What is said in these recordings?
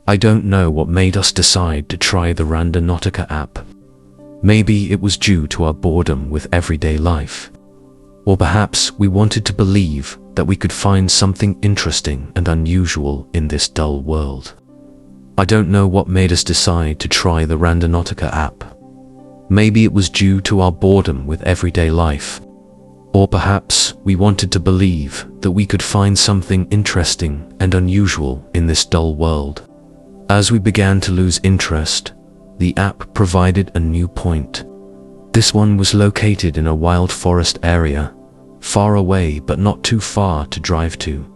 I don't know what made us decide to try the Randonautica app. Maybe it was due to our boredom with everyday life. Or perhaps we wanted to believe that we could find something interesting and unusual in this dull world. I don't know what made us decide to try the Randonautica app. Maybe it was due to our boredom with everyday life. Or perhaps we wanted to believe that we could find something interesting and unusual in this dull world. As we began to lose interest, the app provided a new point. This one was located in a wild forest area, far away but not too far to drive to.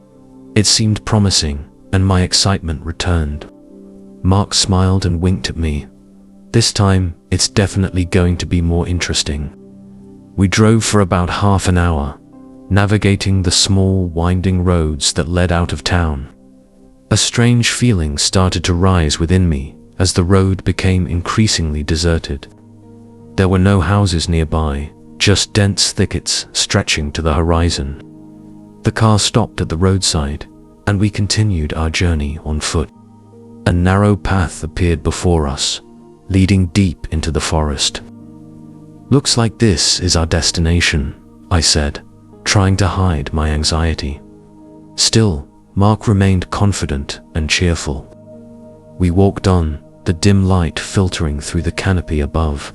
It seemed promising, and my excitement returned. Mark smiled and winked at me. This time, it's definitely going to be more interesting. We drove for about half an hour, navigating the small, winding roads that led out of town. A strange feeling started to rise within me as the road became increasingly deserted. There were no houses nearby, just dense thickets stretching to the horizon. The car stopped at the roadside, and we continued our journey on foot. A narrow path appeared before us, leading deep into the forest. "Looks like this is our destination," I said, trying to hide my anxiety. Still, Mark remained confident and cheerful. We walked on, the dim light filtering through the canopy above,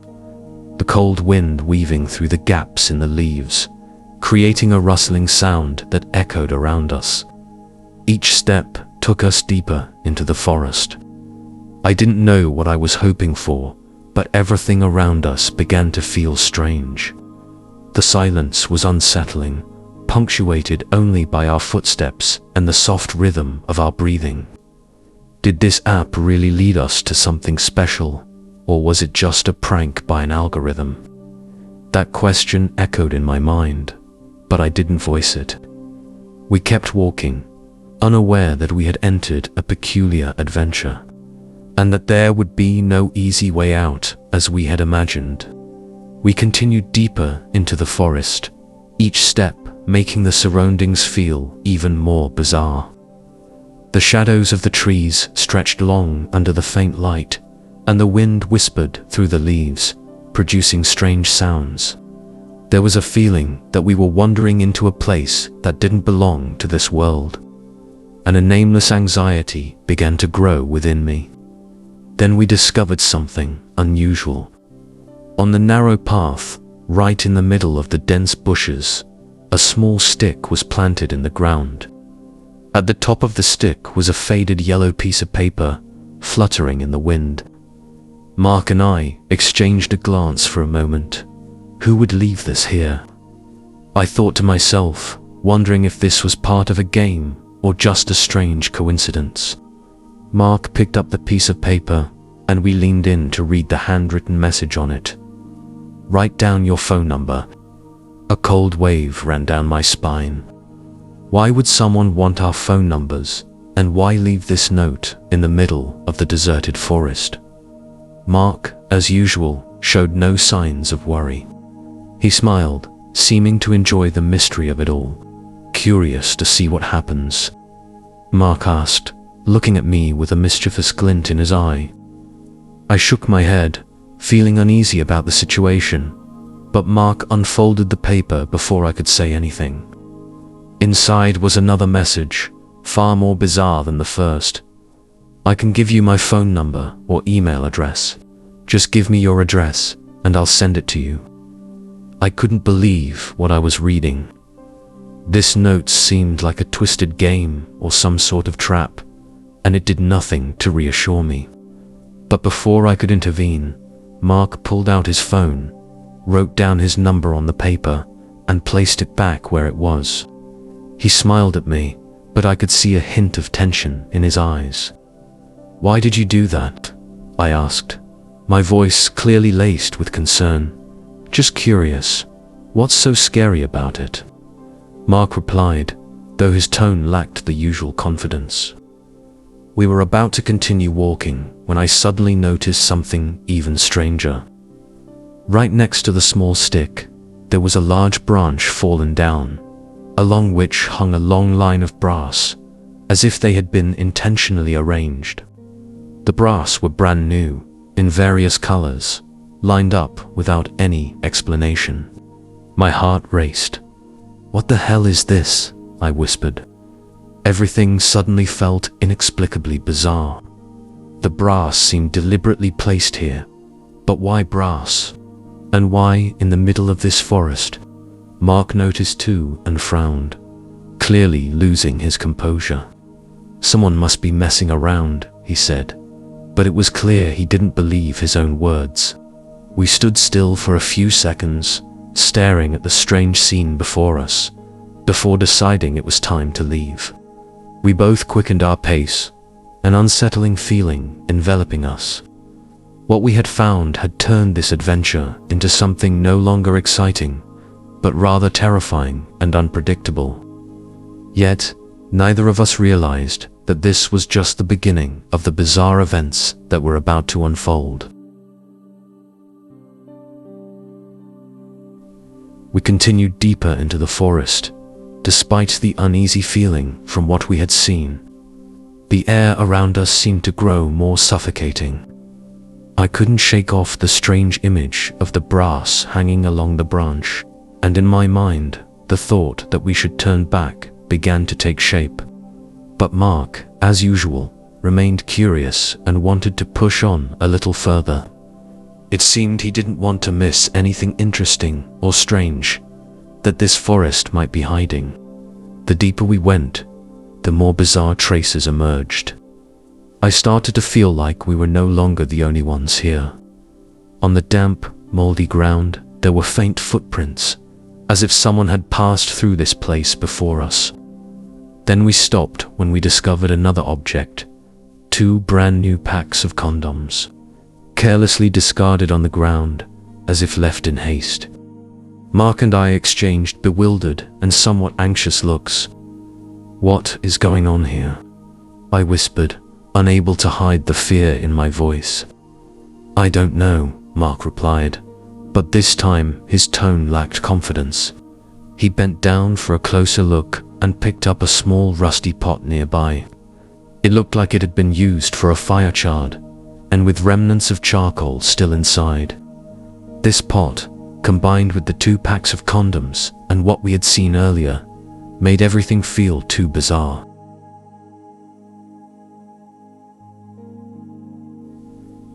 the cold wind weaving through the gaps in the leaves, creating a rustling sound that echoed around us. Each step took us deeper into the forest. I didn't know what I was hoping for, but everything around us began to feel strange. The silence was unsettling, punctuated only by our footsteps and the soft rhythm of our breathing. Did this app really lead us to something special, or was it just a prank by an algorithm? That question echoed in my mind, but I didn't voice it. We kept walking, unaware that we had entered a peculiar adventure, and that there would be no easy way out as we had imagined. We continued deeper into the forest, each step making the surroundings feel even more bizarre. The shadows of the trees stretched long under the faint light, and the wind whispered through the leaves, producing strange sounds. There was a feeling that we were wandering into a place that didn't belong to this world, and a nameless anxiety began to grow within me. Then we discovered something unusual. On the narrow path, right in the middle of the dense bushes, a small stick was planted in the ground. At the top of the stick was a faded yellow piece of paper, fluttering in the wind. Mark and I exchanged a glance for a moment. Who would leave this here? I thought to myself, wondering if this was part of a game or just a strange coincidence. Mark picked up the piece of paper, and we leaned in to read the handwritten message on it. "Write down your phone number." A cold wave ran down my spine. Why would someone want our phone numbers, and why leave this note in the middle of the deserted forest? Mark, as usual, showed no signs of worry. He smiled, seeming to enjoy the mystery of it all, curious to see what happens. Mark asked, looking at me with a mischievous glint in his eye. I shook my head, feeling uneasy about the situation, but Mark unfolded the paper before I could say anything. Inside was another message, far more bizarre than the first. "I can give you my phone number or email address. Just give me your address, and I'll send it to you." I couldn't believe what I was reading. This note seemed like a twisted game or some sort of trap, and it did nothing to reassure me. But before I could intervene, Mark pulled out his phone, wrote down his number on the paper, and placed it back where it was. He smiled at me, but I could see a hint of tension in his eyes. "Why did you do that?" I asked, my voice clearly laced with concern. "Just curious. What's so scary about it?" Mark replied, though his tone lacked the usual confidence. We were about to continue walking when I suddenly noticed something even stranger. Right next to the small stick, there was a large branch fallen down, along which hung a long line of brass, as if they had been intentionally arranged. The brass were brand new, in various colors, lined up without any explanation. My heart raced. "What the hell is this?" I whispered. Everything suddenly felt inexplicably bizarre. The brass seemed deliberately placed here. But why brass? And why in the middle of this forest? Mark noticed too and frowned, clearly losing his composure. "Someone must be messing around," he said, but it was clear he didn't believe his own words. We stood still for a few seconds, staring at the strange scene before us, before deciding it was time to leave. We both quickened our pace, an unsettling feeling enveloping us. What we had found had turned this adventure into something no longer exciting, but rather terrifying and unpredictable. Yet, neither of us realized that this was just the beginning of the bizarre events that were about to unfold. We continued deeper into the forest, despite the uneasy feeling from what we had seen. The air around us seemed to grow more suffocating. I couldn't shake off the strange image of the brass hanging along the branch, and in my mind, the thought that we should turn back began to take shape. But Mark, as usual, remained curious and wanted to push on a little further. It seemed he didn't want to miss anything interesting or strange that this forest might be hiding. The deeper we went, the more bizarre traces emerged. I started to feel like we were no longer the only ones here. On the damp, moldy ground, there were faint footprints, as if someone had passed through this place before us. Then we stopped when we discovered another object, 2 brand new packs of condoms, carelessly discarded on the ground, as if left in haste. Mark and I exchanged bewildered and somewhat anxious looks. "What is going on here?" I whispered, unable to hide the fear in my voice. "I don't know," Mark replied, but this time his tone lacked confidence. He bent down for a closer look and picked up a small rusty pot nearby. It looked like it had been used for a fire chard, and with remnants of charcoal still inside. This pot, combined with the 2 packs of condoms and what we had seen earlier, made everything feel too bizarre.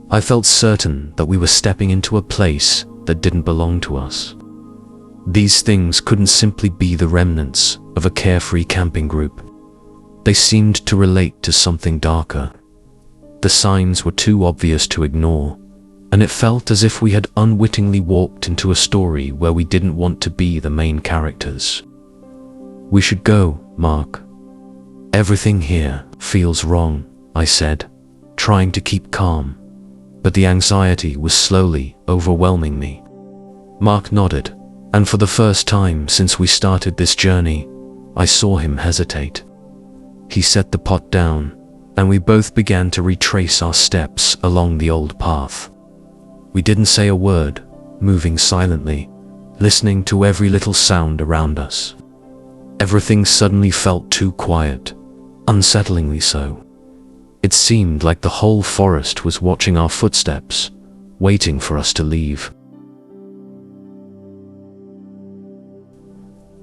I felt certain that we were stepping into a place that didn't belong to us. These things couldn't simply be the remnants of a carefree camping group. They seemed to relate to something darker. The signs were too obvious to ignore, and it felt as if we had unwittingly walked into a story where we didn't want to be the main characters. "We should go, Mark. Everything here feels wrong," I said, trying to keep calm, but the anxiety was slowly overwhelming me. Mark nodded, and for the first time since we started this journey, I saw him hesitate. He set the pot down, and we both began to retrace our steps along the old path. We didn't say a word, moving silently, listening to every little sound around us. Everything suddenly felt too quiet, unsettlingly so. It seemed like the whole forest was watching our footsteps, waiting for us to leave.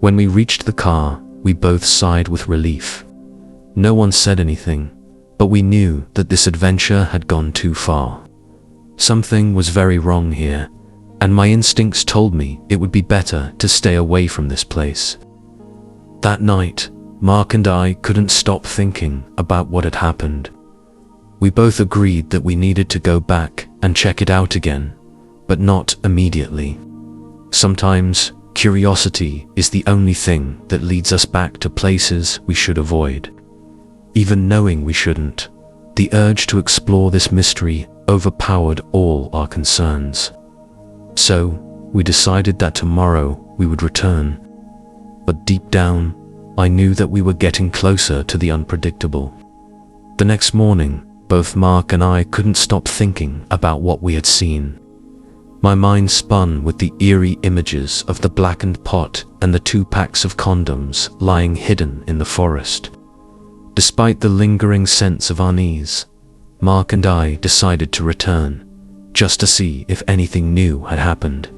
When we reached the car, we both sighed with relief. No one said anything, but we knew that this adventure had gone too far. Something was very wrong here, and my instincts told me it would be better to stay away from this place. That night, Mark and I couldn't stop thinking about what had happened. We both agreed that we needed to go back and check it out again, but not immediately. Sometimes, curiosity is the only thing that leads us back to places we should avoid. Even knowing we shouldn't, the urge to explore this mystery overpowered all our concerns. So, we decided that tomorrow we would return. But deep down, I knew that we were getting closer to the unpredictable. The next morning, both Mark and I couldn't stop thinking about what we had seen. My mind spun with the eerie images of the blackened pot and the 2 packs of condoms lying hidden in the forest. Despite the lingering sense of unease, Mark and I decided to return, just to see if anything new had happened.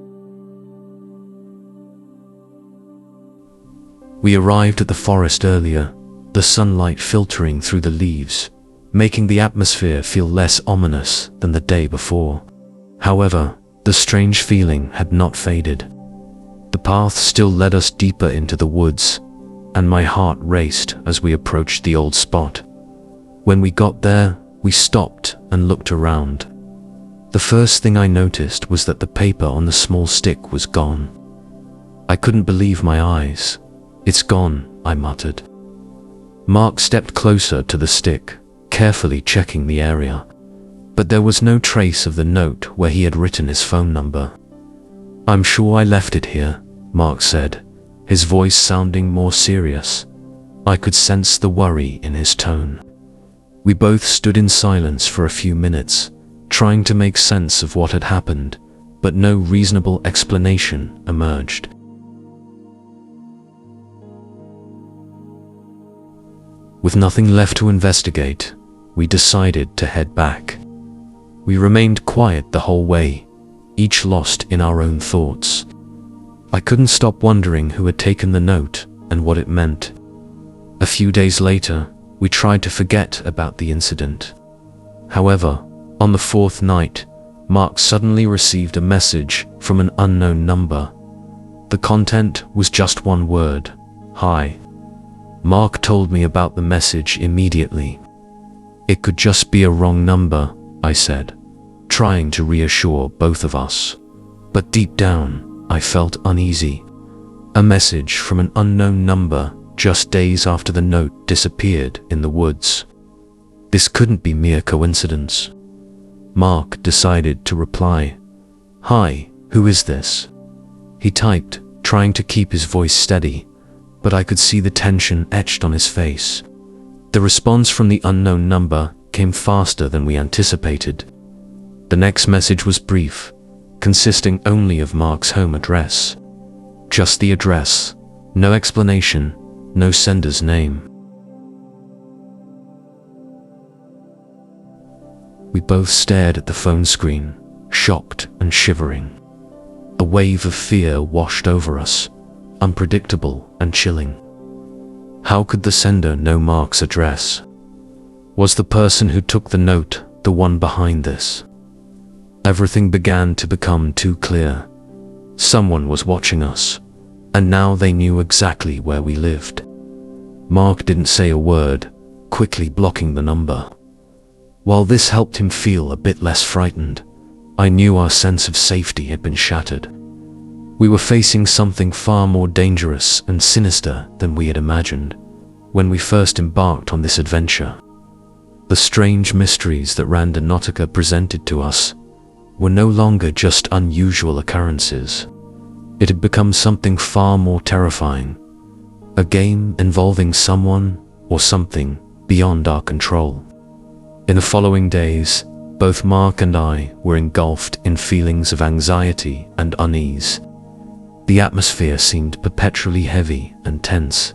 We arrived at the forest earlier, the sunlight filtering through the leaves, making the atmosphere feel less ominous than the day before. However, the strange feeling had not faded. The path still led us deeper into the woods, and my heart raced as we approached the old spot. When we got there, we stopped and looked around. The first thing I noticed was that the paper on the small stick was gone. I couldn't believe my eyes. "It's gone," I muttered. Mark stepped closer to the stick, carefully checking the area. But there was no trace of the note where he had written his phone number. "I'm sure I left it here," Mark said, his voice sounding more serious. I could sense the worry in his tone. We both stood in silence for a few minutes, trying to make sense of what had happened, but no reasonable explanation emerged. With nothing left to investigate, we decided to head back. We remained quiet the whole way, each lost in our own thoughts. I couldn't stop wondering who had taken the note and what it meant. A few days later, we tried to forget about the incident. However, on the fourth night, Mark suddenly received a message from an unknown number. The content was just one word: "Hi." Mark told me about the message immediately. "It could just be a wrong number," I said, trying to reassure both of us. But deep down, I felt uneasy. A message from an unknown number just days after the note disappeared in the woods. This couldn't be mere coincidence. Mark decided to reply. "Hi, who is this?" He typed, trying to keep his voice steady, but I could see the tension etched on his face. The response from the unknown number came faster than we anticipated. The next message was brief, consisting only of Mark's home address. Just the address, no explanation, no sender's name. We both stared at the phone screen, shocked and shivering. A wave of fear washed over us, unpredictable and chilling. How could the sender know Mark's address? Was the person who took the note the one behind this? Everything began to become too clear. Someone was watching us, and now they knew exactly where we lived. Mark didn't say a word, quickly blocking the number. While this helped him feel a bit less frightened, I knew our sense of safety had been shattered. We were facing something far more dangerous and sinister than we had imagined when we first embarked on this adventure. The strange mysteries that Randonautica presented to us were no longer just unusual occurrences. It had become something far more terrifying, a game involving someone or something beyond our control. In the following days, both Mark and I were engulfed in feelings of anxiety and unease. The atmosphere seemed perpetually heavy and tense.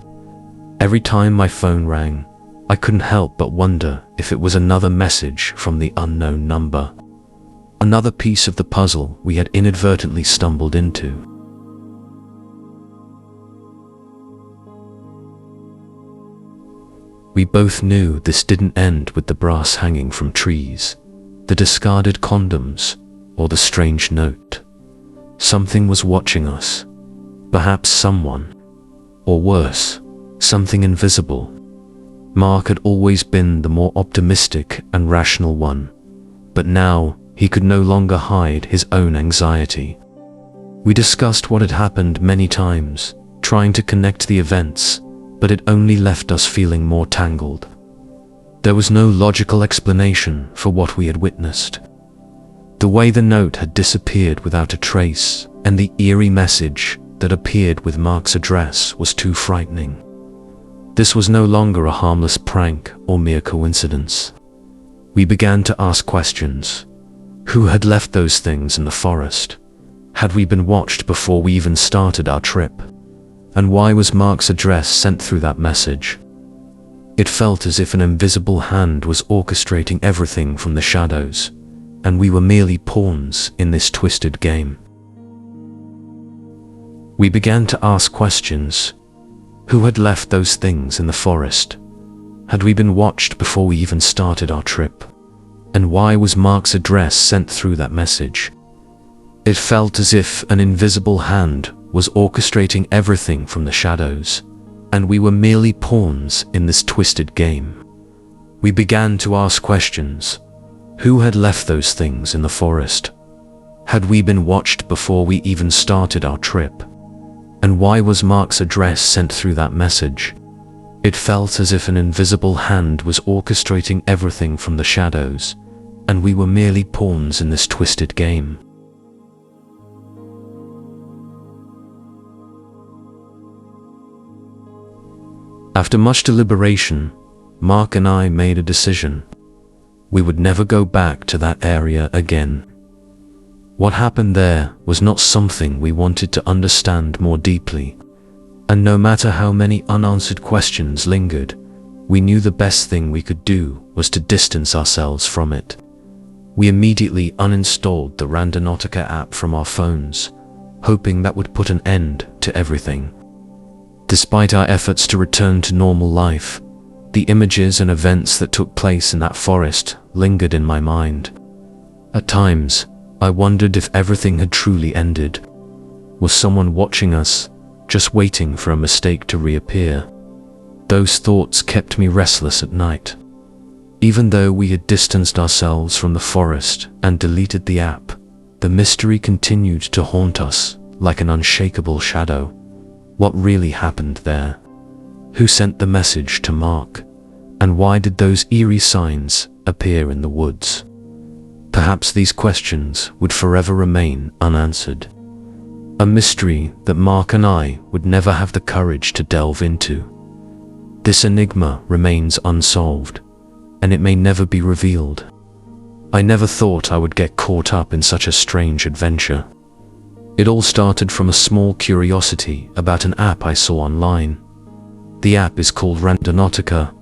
Every time my phone rang, I couldn't help but wonder if it was another message from the unknown number. Another piece of the puzzle we had inadvertently stumbled into. We both knew this didn't end with the brass hanging from trees, the discarded condoms, or the strange note. Something was watching us. Perhaps someone, or worse, something invisible. Mark had always been the more optimistic and rational one, but now he could no longer hide his own anxiety. We discussed what had happened many times, trying to connect the events, but it only left us feeling more tangled. There was no logical explanation for what we had witnessed. The way the note had disappeared without a trace, and the eerie message that appeared with Mark's address was too frightening. This was no longer a harmless prank or mere coincidence. We began to ask questions. Who had left those things in the forest? Had we been watched before we even started our trip? And why was Mark's address sent through that message? It felt as if an invisible hand was orchestrating everything from the shadows, and we were merely pawns in this twisted game. We began to ask questions. Who had left those things in the forest? Had we been watched before we even started our trip? And why was Mark's address sent through that message? It felt as if an invisible hand was orchestrating everything from the shadows, and we were merely pawns in this twisted game. We began to ask questions. Who had left those things in the forest? Had we been watched before we even started our trip? And why was Mark's address sent through that message? It felt as if an invisible hand was orchestrating everything from the shadows, and we were merely pawns in this twisted game. After much deliberation, Mark and I made a decision. We would never go back to that area again. What happened there was not something we wanted to understand more deeply, and no matter how many unanswered questions lingered, we knew the best thing we could do was to distance ourselves from it. We immediately uninstalled the Randonautica app from our phones, hoping that would put an end to everything. Despite our efforts to return to normal life, the images and events that took place in that forest lingered in my mind. At times, I wondered if everything had truly ended. Was someone watching us, just waiting for a mistake to reappear? Those thoughts kept me restless at night. Even though we had distanced ourselves from the forest and deleted the app, the mystery continued to haunt us like an unshakable shadow. What really happened there? Who sent the message to Mark? And why did those eerie signs appear in the woods? Perhaps these questions would forever remain unanswered. A mystery that Mark and I would never have the courage to delve into. This enigma remains unsolved, and it may never be revealed. I never thought I would get caught up in such a strange adventure. It all started from a small curiosity about an app I saw online. The app is called Randonautica.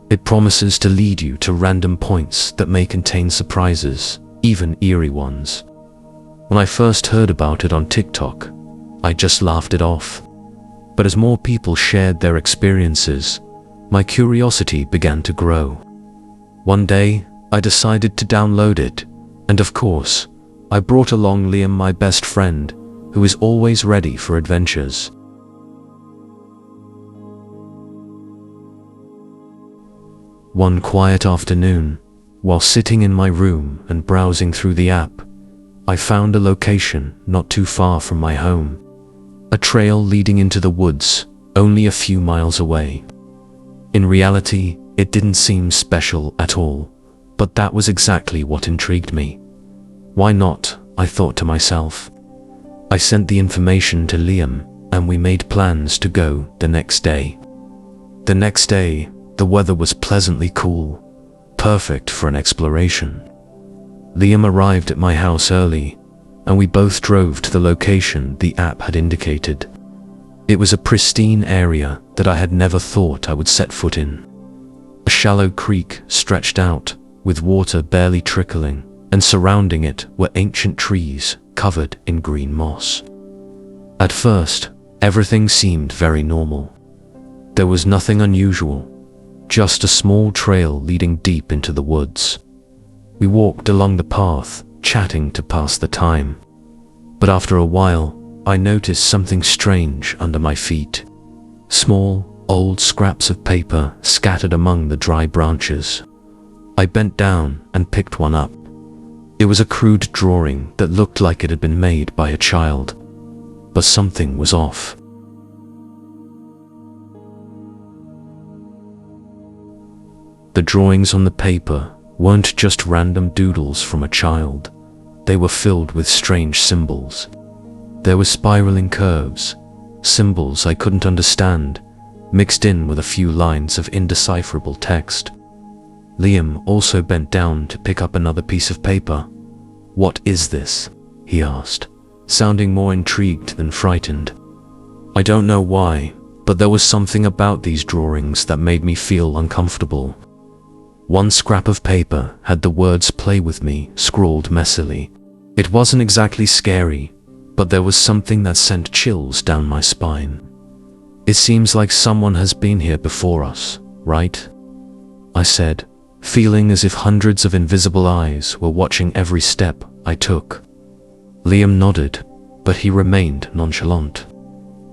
It promises to lead you to random points that may contain surprises, even eerie ones. When I first heard about it on TikTok, I just laughed it off. But as more people shared their experiences, my curiosity began to grow. One day, I decided to download it, and of course, I brought along Liam, my best friend, who is always ready for adventures. One quiet afternoon, while sitting in my room and browsing through the app, I found a location not too far from my home. A trail leading into the woods, only a few miles away. In reality, it didn't seem special at all, but that was exactly what intrigued me. Why not? I thought to myself. I sent the information to Liam, and we made plans to go the next day. The next day, the weather was pleasantly cool, perfect for an exploration. Liam arrived at my house early, and we both drove to the location the app had indicated. It was a pristine area that I had never thought I would set foot in. A shallow creek stretched out, with water barely trickling, and surrounding it were ancient trees covered in green moss. At first, everything seemed very normal. There was nothing unusual, just a small trail leading deep into the woods. We walked along the path, chatting to pass the time. But after a while, I noticed something strange under my feet. Small, old scraps of paper scattered among the dry branches. I bent down and picked one up. It was a crude drawing that looked like it had been made by a child. But something was off. The drawings on the paper weren't just random doodles from a child. They were filled with strange symbols. There were spiraling curves, symbols I couldn't understand, mixed in with a few lines of indecipherable text. Liam also bent down to pick up another piece of paper. "What is this?" he asked, sounding more intrigued than frightened. "I don't know why, But there was something about these drawings that made me feel uncomfortable. One scrap of paper had the words "play with me" scrawled messily. It wasn't exactly scary, but there was something that sent chills down my spine. "It seems like someone has been here before us, right?" I said, feeling as if hundreds of invisible eyes were watching every step I took. Liam nodded, but he remained nonchalant.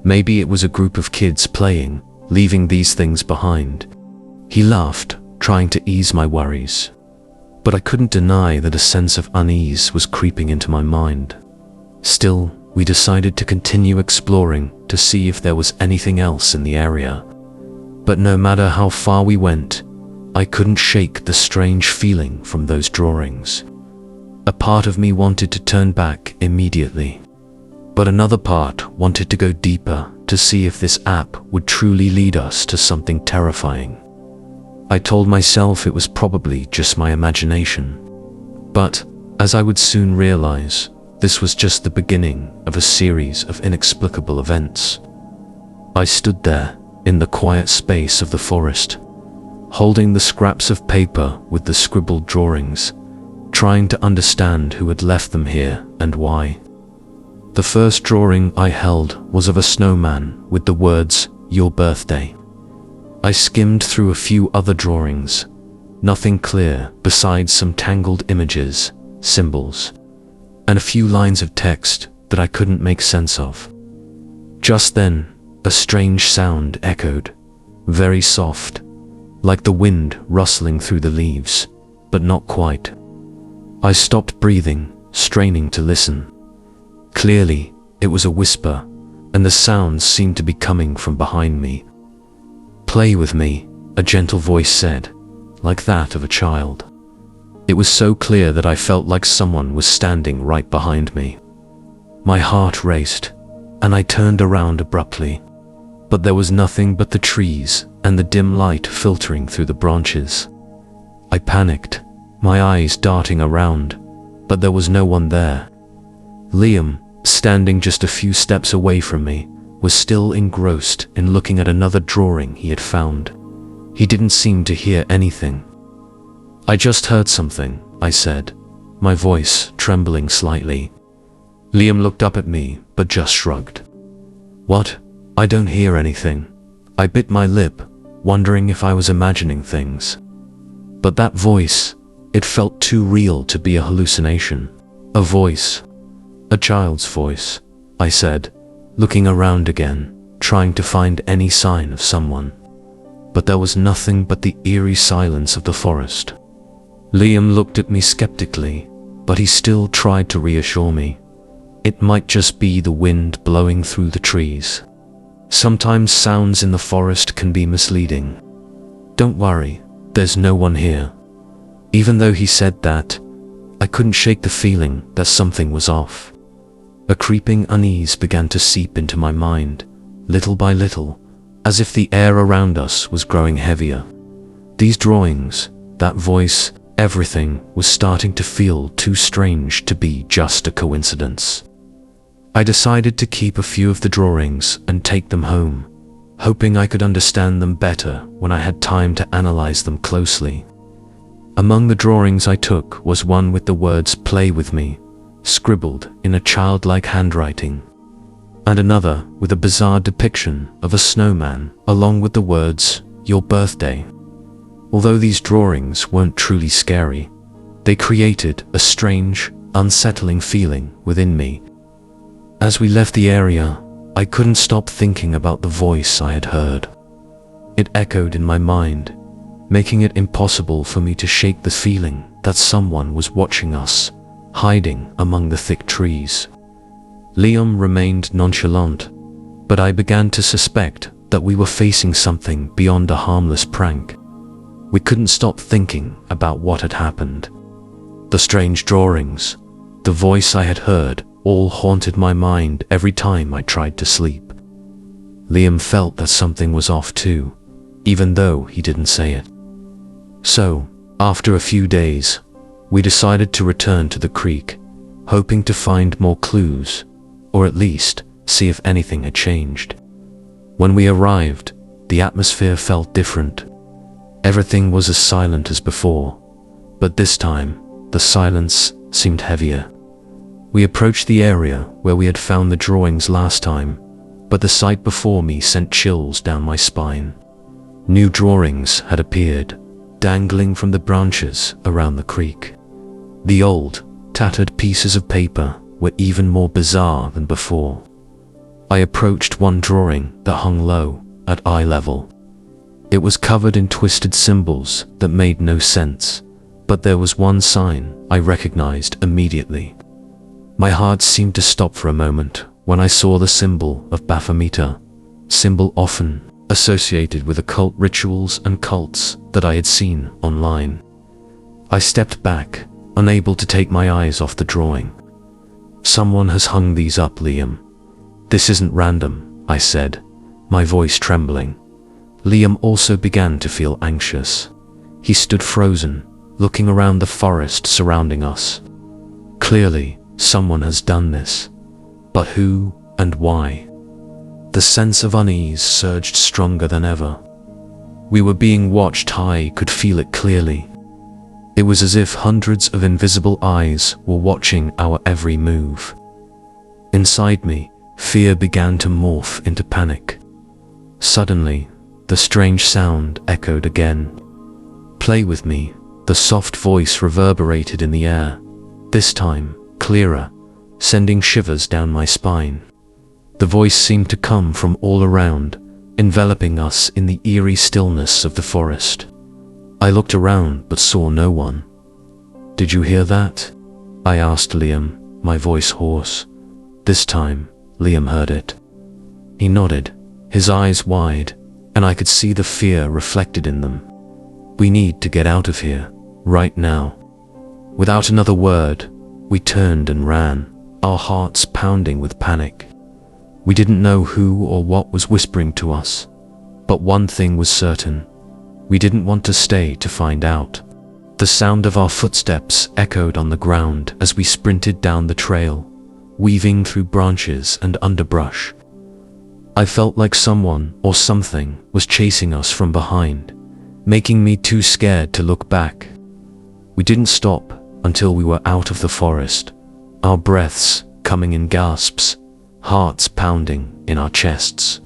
Maybe it was a group of kids playing, leaving these things behind. He laughed, trying to ease my worries. But I couldn't deny that a sense of unease was creeping into my mind. Still, we decided to continue exploring to see if there was anything else in the area. But no matter how far we went, I couldn't shake the strange feeling from those drawings. A part of me wanted to turn back immediately, but another part wanted to go deeper to see if this app would truly lead us to something terrifying. I told myself it was probably just my imagination, but as I would soon realize, this was just the beginning of a series of inexplicable events. I stood there in the quiet space of the forest, holding the scraps of paper with the scribbled drawings, trying to understand who had left them here and why. The first drawing I held was of a snowman with the words, "Your birthday." I skimmed through a few other drawings, nothing clear besides some tangled images, symbols, and a few lines of text that I couldn't make sense of. Just then, a strange sound echoed, very soft, like the wind rustling through the leaves, but not quite. I stopped breathing, straining to listen. Clearly, it was a whisper, and the sounds seemed to be coming from behind me. "Play with me," a gentle voice said, like that of a child. It was so clear that I felt like someone was standing right behind me. My heart raced, and I turned around abruptly. But there was nothing but the trees and the dim light filtering through the branches. I panicked, my eyes darting around, but there was no one there. Liam, standing just a few steps away from me, was still engrossed in looking at another drawing he had found. He didn't seem to hear anything. "I just heard something," I said, my voice trembling slightly. Liam looked up at me, but just shrugged. "What? I don't hear anything." I bit my lip, wondering if I was imagining things. But that voice, it felt too real to be a hallucination. A voice. "A child's voice," I said, looking around again, trying to find any sign of someone. But there was nothing but the eerie silence of the forest. Liam looked at me skeptically, but he still tried to reassure me. It might just be the wind blowing through the trees. Sometimes sounds in the forest can be misleading. "Don't worry, there's no one here." Even though he said that, I couldn't shake the feeling that something was off. A creeping unease began to seep into my mind, little by little, as if the air around us was growing heavier. These drawings, that voice, everything was starting to feel too strange to be just a coincidence. I decided to keep a few of the drawings and take them home, hoping I could understand them better when I had time to analyze them closely. Among the drawings I took was one with the words "play with me" scribbled in a childlike handwriting, and another with a bizarre depiction of a snowman along with the words "Your birthday." Although these drawings weren't truly scary, they created a strange, unsettling feeling within me. As we left the area, I couldn't stop thinking about the voice I had heard. It echoed in my mind, making it impossible for me to shake the feeling that someone was watching us, hiding among the thick trees. Liam remained nonchalant, but I began to suspect that we were facing something beyond a harmless prank. We couldn't stop thinking about what had happened. The strange drawings, the voice I had heard, all haunted my mind every time I tried to sleep. Liam felt that something was off too, even though he didn't say it. So, after a few days, we decided to return to the creek, hoping to find more clues, or at least see if anything had changed. When we arrived, the atmosphere felt different. Everything was as silent as before, but this time, the silence seemed heavier. We approached the area where we had found the drawings last time, but the sight before me sent chills down my spine. New drawings had appeared, dangling from the branches around the creek. The old, tattered pieces of paper were even more bizarre than before. I approached one drawing that hung low, at eye level. It was covered in twisted symbols that made no sense, but there was one sign I recognized immediately. My heart seemed to stop for a moment when I saw the symbol of Baphomet, symbol often associated with occult rituals and cults that I had seen online. I stepped back, unable to take my eyes off the drawing. "Someone has hung these up, Liam. This isn't random," I said, my voice trembling. Liam also began to feel anxious. He stood frozen, looking around the forest surrounding us. Clearly, someone has done this. But who and why? The sense of unease surged stronger than ever. We were being watched. I could feel it clearly. It was as if hundreds of invisible eyes were watching our every move. Inside me, fear began to morph into panic. Suddenly, the strange sound echoed again. "Play with me," the soft voice reverberated in the air, this time clearer, sending shivers down my spine. The voice seemed to come from all around, enveloping us in the eerie stillness of the forest. I looked around but saw no one. "Did you hear that?" I asked Liam, my voice hoarse. This time, Liam heard it. He nodded, his eyes wide, and I could see the fear reflected in them. "We need to get out of here, right now." Without another word, we turned and ran, our hearts pounding with panic. We didn't know who or what was whispering to us, but one thing was certain. We didn't want to stay to find out. The sound of our footsteps echoed on the ground as we sprinted down the trail, weaving through branches and underbrush. I felt like someone or something was chasing us from behind, making me too scared to look back. We didn't stop until we were out of the forest, our breaths coming in gasps, hearts pounding in our chests.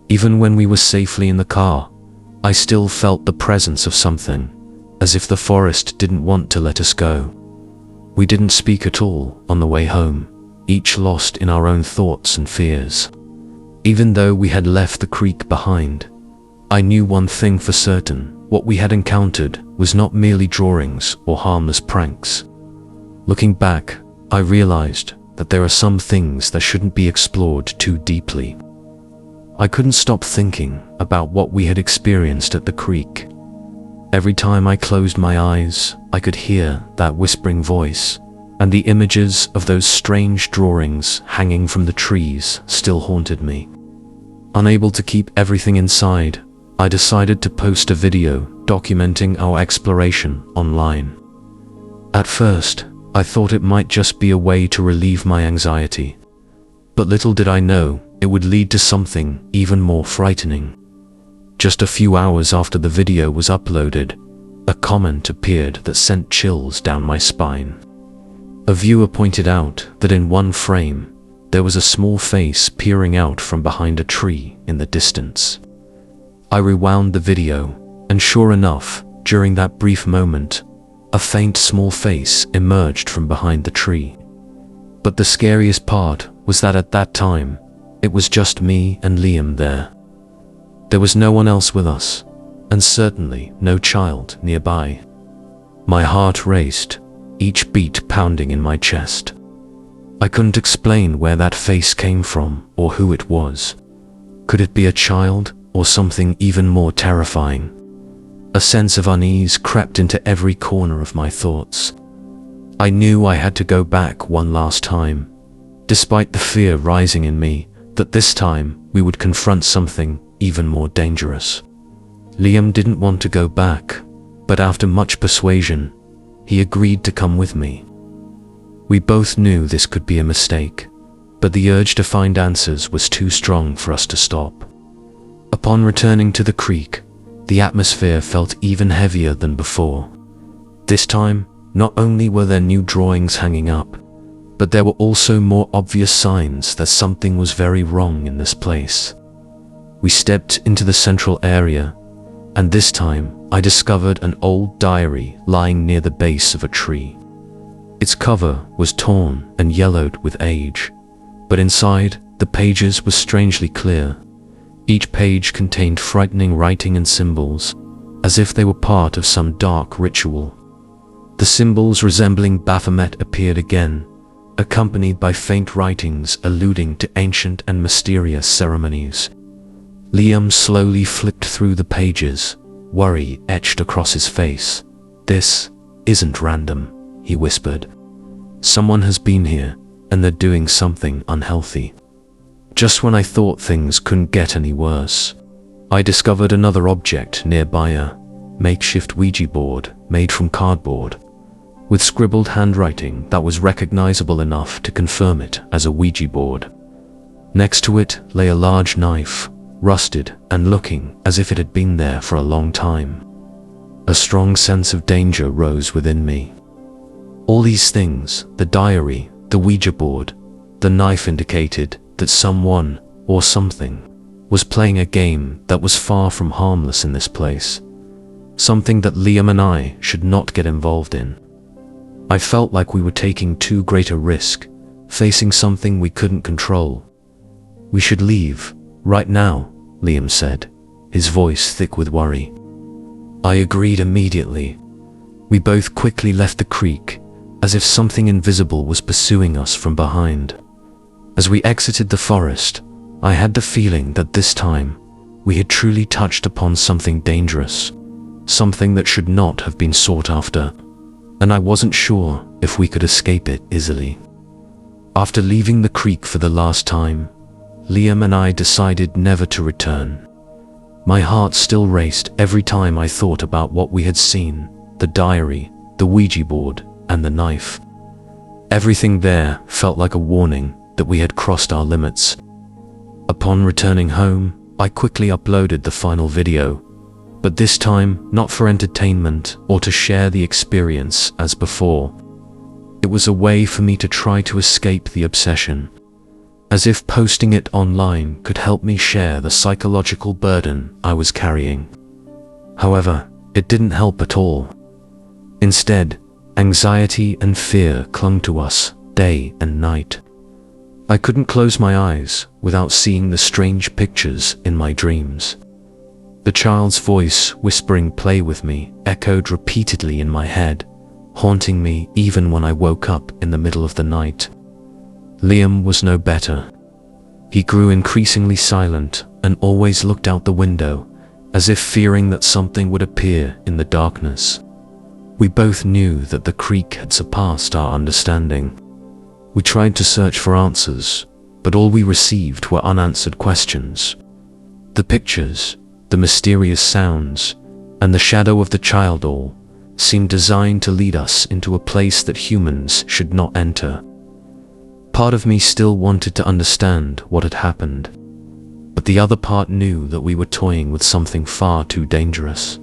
Even when we were safely in the car, I still felt the presence of something, as if the forest didn't want to let us go. We didn't speak at all on the way home, each lost in our own thoughts and fears. Even though we had left the creek behind, I knew one thing for certain: what we had encountered was not merely drawings or harmless pranks. Looking back, I realized that there are some things that shouldn't be explored too deeply. I couldn't stop thinking about what we had experienced at the creek. Every time I closed my eyes, I could hear that whispering voice, and the images of those strange drawings hanging from the trees still haunted me. Unable to keep everything inside, I decided to post a video documenting our exploration online. At first, I thought it might just be a way to relieve my anxiety, but little did I know it would lead to something even more frightening. Just a few hours after the video was uploaded, a comment appeared that sent chills down my spine. A viewer pointed out that in one frame, there was a small face peering out from behind a tree in the distance. I rewound the video, and sure enough, during that brief moment, a faint small face emerged from behind the tree. But the scariest part was that at that time, it was just me and Liam there. There was no one else with us, and certainly no child nearby. My heart raced, each beat pounding in my chest. I couldn't explain where that face came from or who it was. Could it be a child or something even more terrifying? A sense of unease crept into every corner of my thoughts. I knew I had to go back one last time, despite the fear rising in me that this time we would confront something even more dangerous. Liam didn't want to go back, but after much persuasion, he agreed to come with me. We both knew this could be a mistake, but the urge to find answers was too strong for us to stop. Upon returning to the creek, the atmosphere felt even heavier than before. This time, not only were there new drawings hanging up, but there were also more obvious signs that something was very wrong in this place. We stepped into the central area, and this time I discovered an old diary lying near the base of a tree. Its cover was torn and yellowed with age, but inside, the pages were strangely clear. Each page contained frightening writing and symbols, as if they were part of some dark ritual. The symbols resembling Baphomet appeared again, accompanied by faint writings alluding to ancient and mysterious ceremonies. Liam slowly flipped through the pages, worry etched across his face. "This isn't random," he whispered. "Someone has been here, and they're doing something unhealthy." Just when I thought things couldn't get any worse, I discovered another object nearby, a makeshift Ouija board made from cardboard, with scribbled handwriting that was recognizable enough to confirm it as a Ouija board. Next to it lay a large knife, rusted and looking as if it had been there for a long time. A strong sense of danger rose within me. All these things, the diary, the Ouija board, the knife, indicated that someone or something was playing a game that was far from harmless in this place, something that Liam and I should not get involved in. I felt like we were taking too great a risk, facing something we couldn't control. "We should leave, right now," Liam said, his voice thick with worry. I agreed immediately. We both quickly left the creek, as if something invisible was pursuing us from behind. As we exited the forest, I had the feeling that this time, we had truly touched upon something dangerous, something that should not have been sought after, and I wasn't sure if we could escape it easily. After leaving the creek for the last time, Liam and I decided never to return. My heart still raced every time I thought about what we had seen, the diary, the Ouija board, and the knife. Everything there felt like a warning that we had crossed our limits. Upon returning home, I quickly uploaded the final video, but this time not for entertainment or to share the experience as before. It was a way for me to try to escape the obsession, as if posting it online could help me share the psychological burden I was carrying. However, it didn't help at all. Instead, anxiety and fear clung to us day and night. I couldn't close my eyes without seeing the strange pictures in my dreams. The child's voice whispering "play with me" echoed repeatedly in my head, haunting me even when I woke up in the middle of the night. Liam was no better. He grew increasingly silent and always looked out the window, as if fearing that something would appear in the darkness. We both knew that the creek had surpassed our understanding. We tried to search for answers, but all we received were unanswered questions. The pictures, the mysterious sounds, and the shadow of the child all seemed designed to lead us into a place that humans should not enter. Part of me still wanted to understand what had happened, but the other part knew that we were toying with something far too dangerous.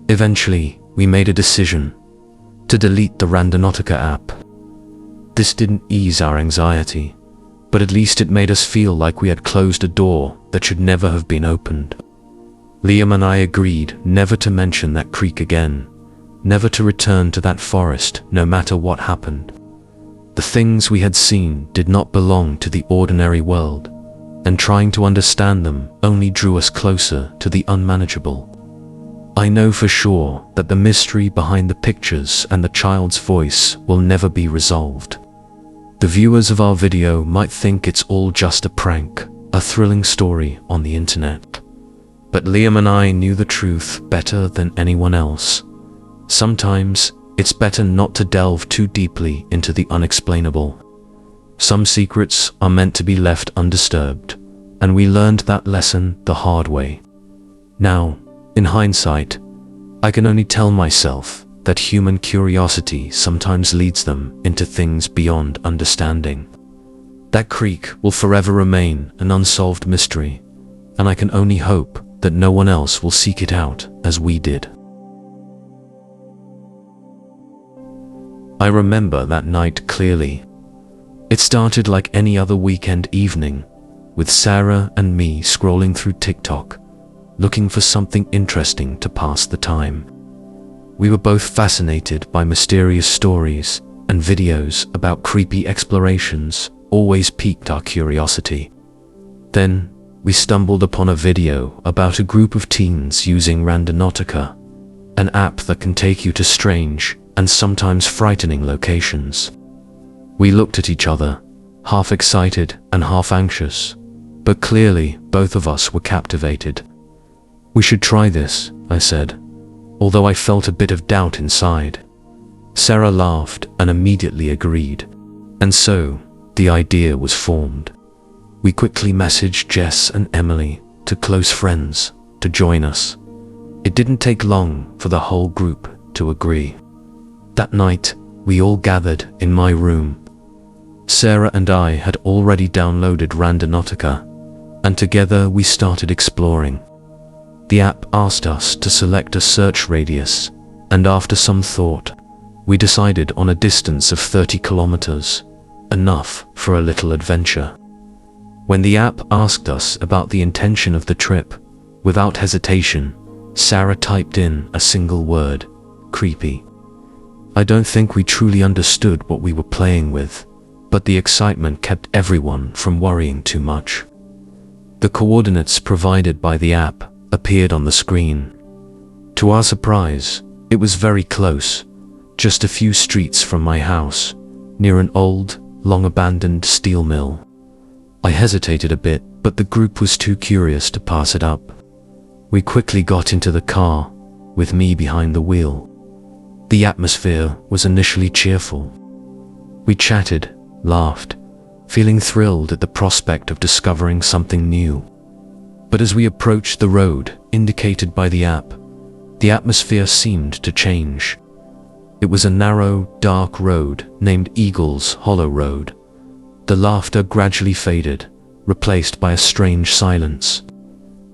Eventually, we made a decision to delete the Randonautica app. This didn't ease our anxiety, but at least it made us feel like we had closed a door that should never have been opened. Liam and I agreed never to mention that creek again, never to return to that forest no matter what happened. The things we had seen did not belong to the ordinary world, and trying to understand them only drew us closer to the unmanageable. I know for sure that the mystery behind the pictures and the child's voice will never be resolved. The viewers of our video might think it's all just a prank, a thrilling story on the internet. But Liam and I knew the truth better than anyone else. Sometimes, it's better not to delve too deeply into the unexplainable. Some secrets are meant to be left undisturbed, and we learned that lesson the hard way. Now, in hindsight, I can only tell myself that human curiosity sometimes leads them into things beyond understanding. That creek will forever remain an unsolved mystery, and I can only hope that no one else will seek it out as we did. I remember that night clearly. It started like any other weekend evening, with Sarah and me scrolling through TikTok, looking for something interesting to pass the time. We were both fascinated by mysterious stories, and videos about creepy explorations always piqued our curiosity. Then, we stumbled upon a video about a group of teens using Randonautica, an app that can take you to strange and sometimes frightening locations. We looked at each other, half excited and half anxious, but clearly both of us were captivated. "We should try this," I said, although I felt a bit of doubt inside. Sarah laughed and immediately agreed, and so the idea was formed. We quickly messaged Jess and Emily, two close friends, to join us. It didn't take long for the whole group to agree. That night, we all gathered in my room. Sarah and I had already downloaded Randonautica, and together we started exploring. The app asked us to select a search radius, and after some thought, we decided on a distance of 30 kilometers, enough for a little adventure. When the app asked us about the intention of the trip, without hesitation, Sarah typed in a single word: creepy. I don't think we truly understood what we were playing with, but the excitement kept everyone from worrying too much. The coordinates provided by the app appeared on the screen. To our surprise, it was very close, just a few streets from my house, near an old, long-abandoned steel mill. I hesitated a bit, but the group was too curious to pass it up. We quickly got into the car, with me behind the wheel. The atmosphere was initially cheerful. We chatted, laughed, feeling thrilled at the prospect of discovering something new. But as we approached the road indicated by the app, the atmosphere seemed to change. It was a narrow, dark road named Eagle's Hollow Road. The laughter gradually faded, replaced by a strange silence.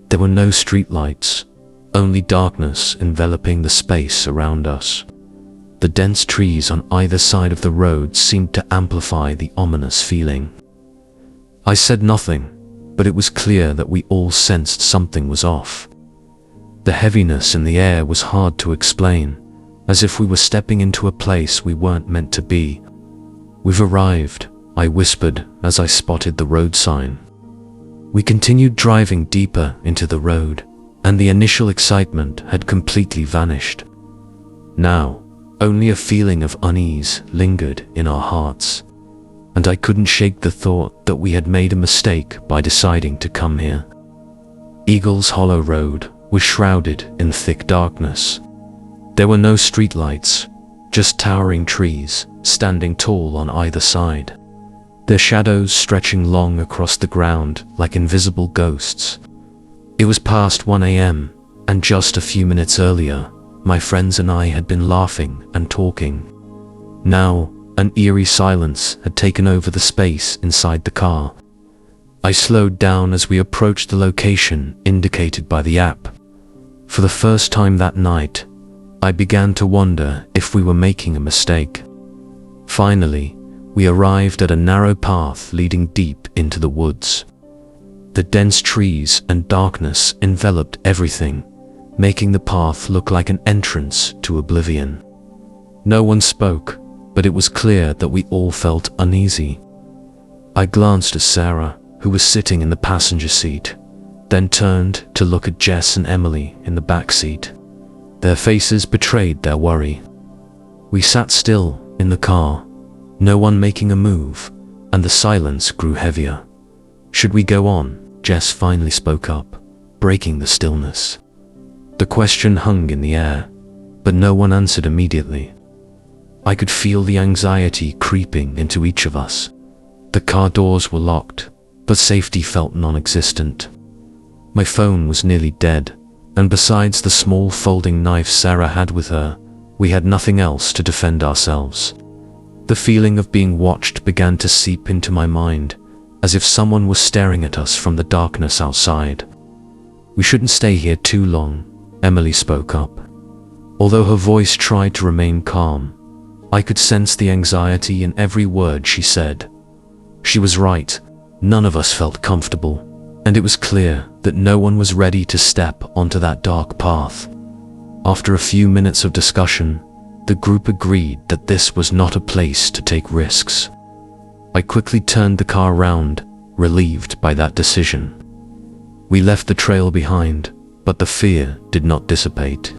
There were no streetlights, only darkness enveloping the space around us. The dense trees on either side of the road seemed to amplify the ominous feeling. I said nothing, but it was clear that we all sensed something was off. The heaviness in the air was hard to explain, as if we were stepping into a place we weren't meant to be. "We've arrived," I whispered as I spotted the road sign. We continued driving deeper into the road, and the initial excitement had completely vanished. Now, only a feeling of unease lingered in our hearts, and I couldn't shake the thought that we had made a mistake by deciding to come here. Eagle's Hollow Road was shrouded in thick darkness. There were no streetlights, just towering trees standing tall on either side, their shadows stretching long across the ground like invisible ghosts. It was past 1 a.m., and just a few minutes earlier, my friends and I had been laughing and talking. Now, an eerie silence had taken over the space inside the car. I slowed down as we approached the location indicated by the app. For the first time that night, I began to wonder if we were making a mistake. Finally, we arrived at a narrow path leading deep into the woods. The dense trees and darkness enveloped everything, making the path look like an entrance to oblivion. No one spoke, but it was clear that we all felt uneasy. I glanced at Sarah, who was sitting in the passenger seat, then turned to look at Jess and Emily in the back seat. Their faces betrayed their worry. We sat still in the car, no one making a move, and the silence grew heavier. "Should we go on?" Jess finally spoke up, breaking the stillness. The question hung in the air, but no one answered immediately. I could feel the anxiety creeping into each of us. The car doors were locked, but safety felt non-existent. My phone was nearly dead, and besides the small folding knife Sarah had with her, we had nothing else to defend ourselves. The feeling of being watched began to seep into my mind, as if someone was staring at us from the darkness outside. We shouldn't stay here too long, Emily spoke up. Although her voice tried to remain calm, I could sense the anxiety in every word she said. She was right. None of us felt comfortable, and it was clear that no one was ready to step onto that dark path. After a few minutes of discussion, the group agreed that this was not a place to take risks. I quickly turned the car around, relieved by that decision. We left the trail behind, but the fear did not dissipate.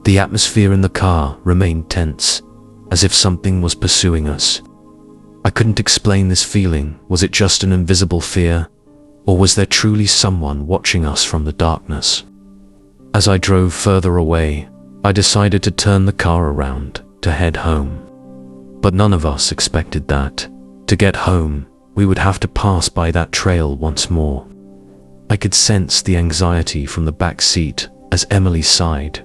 The atmosphere in the car remained tense, as if something was pursuing us. I couldn't explain this feeling. Was it just an invisible fear, or was there truly someone watching us from the darkness? As I drove further away, I decided to turn the car around to head home. But none of us expected that. To get home, we would have to pass by that trail once more. I could sense the anxiety from the back seat as Emily sighed,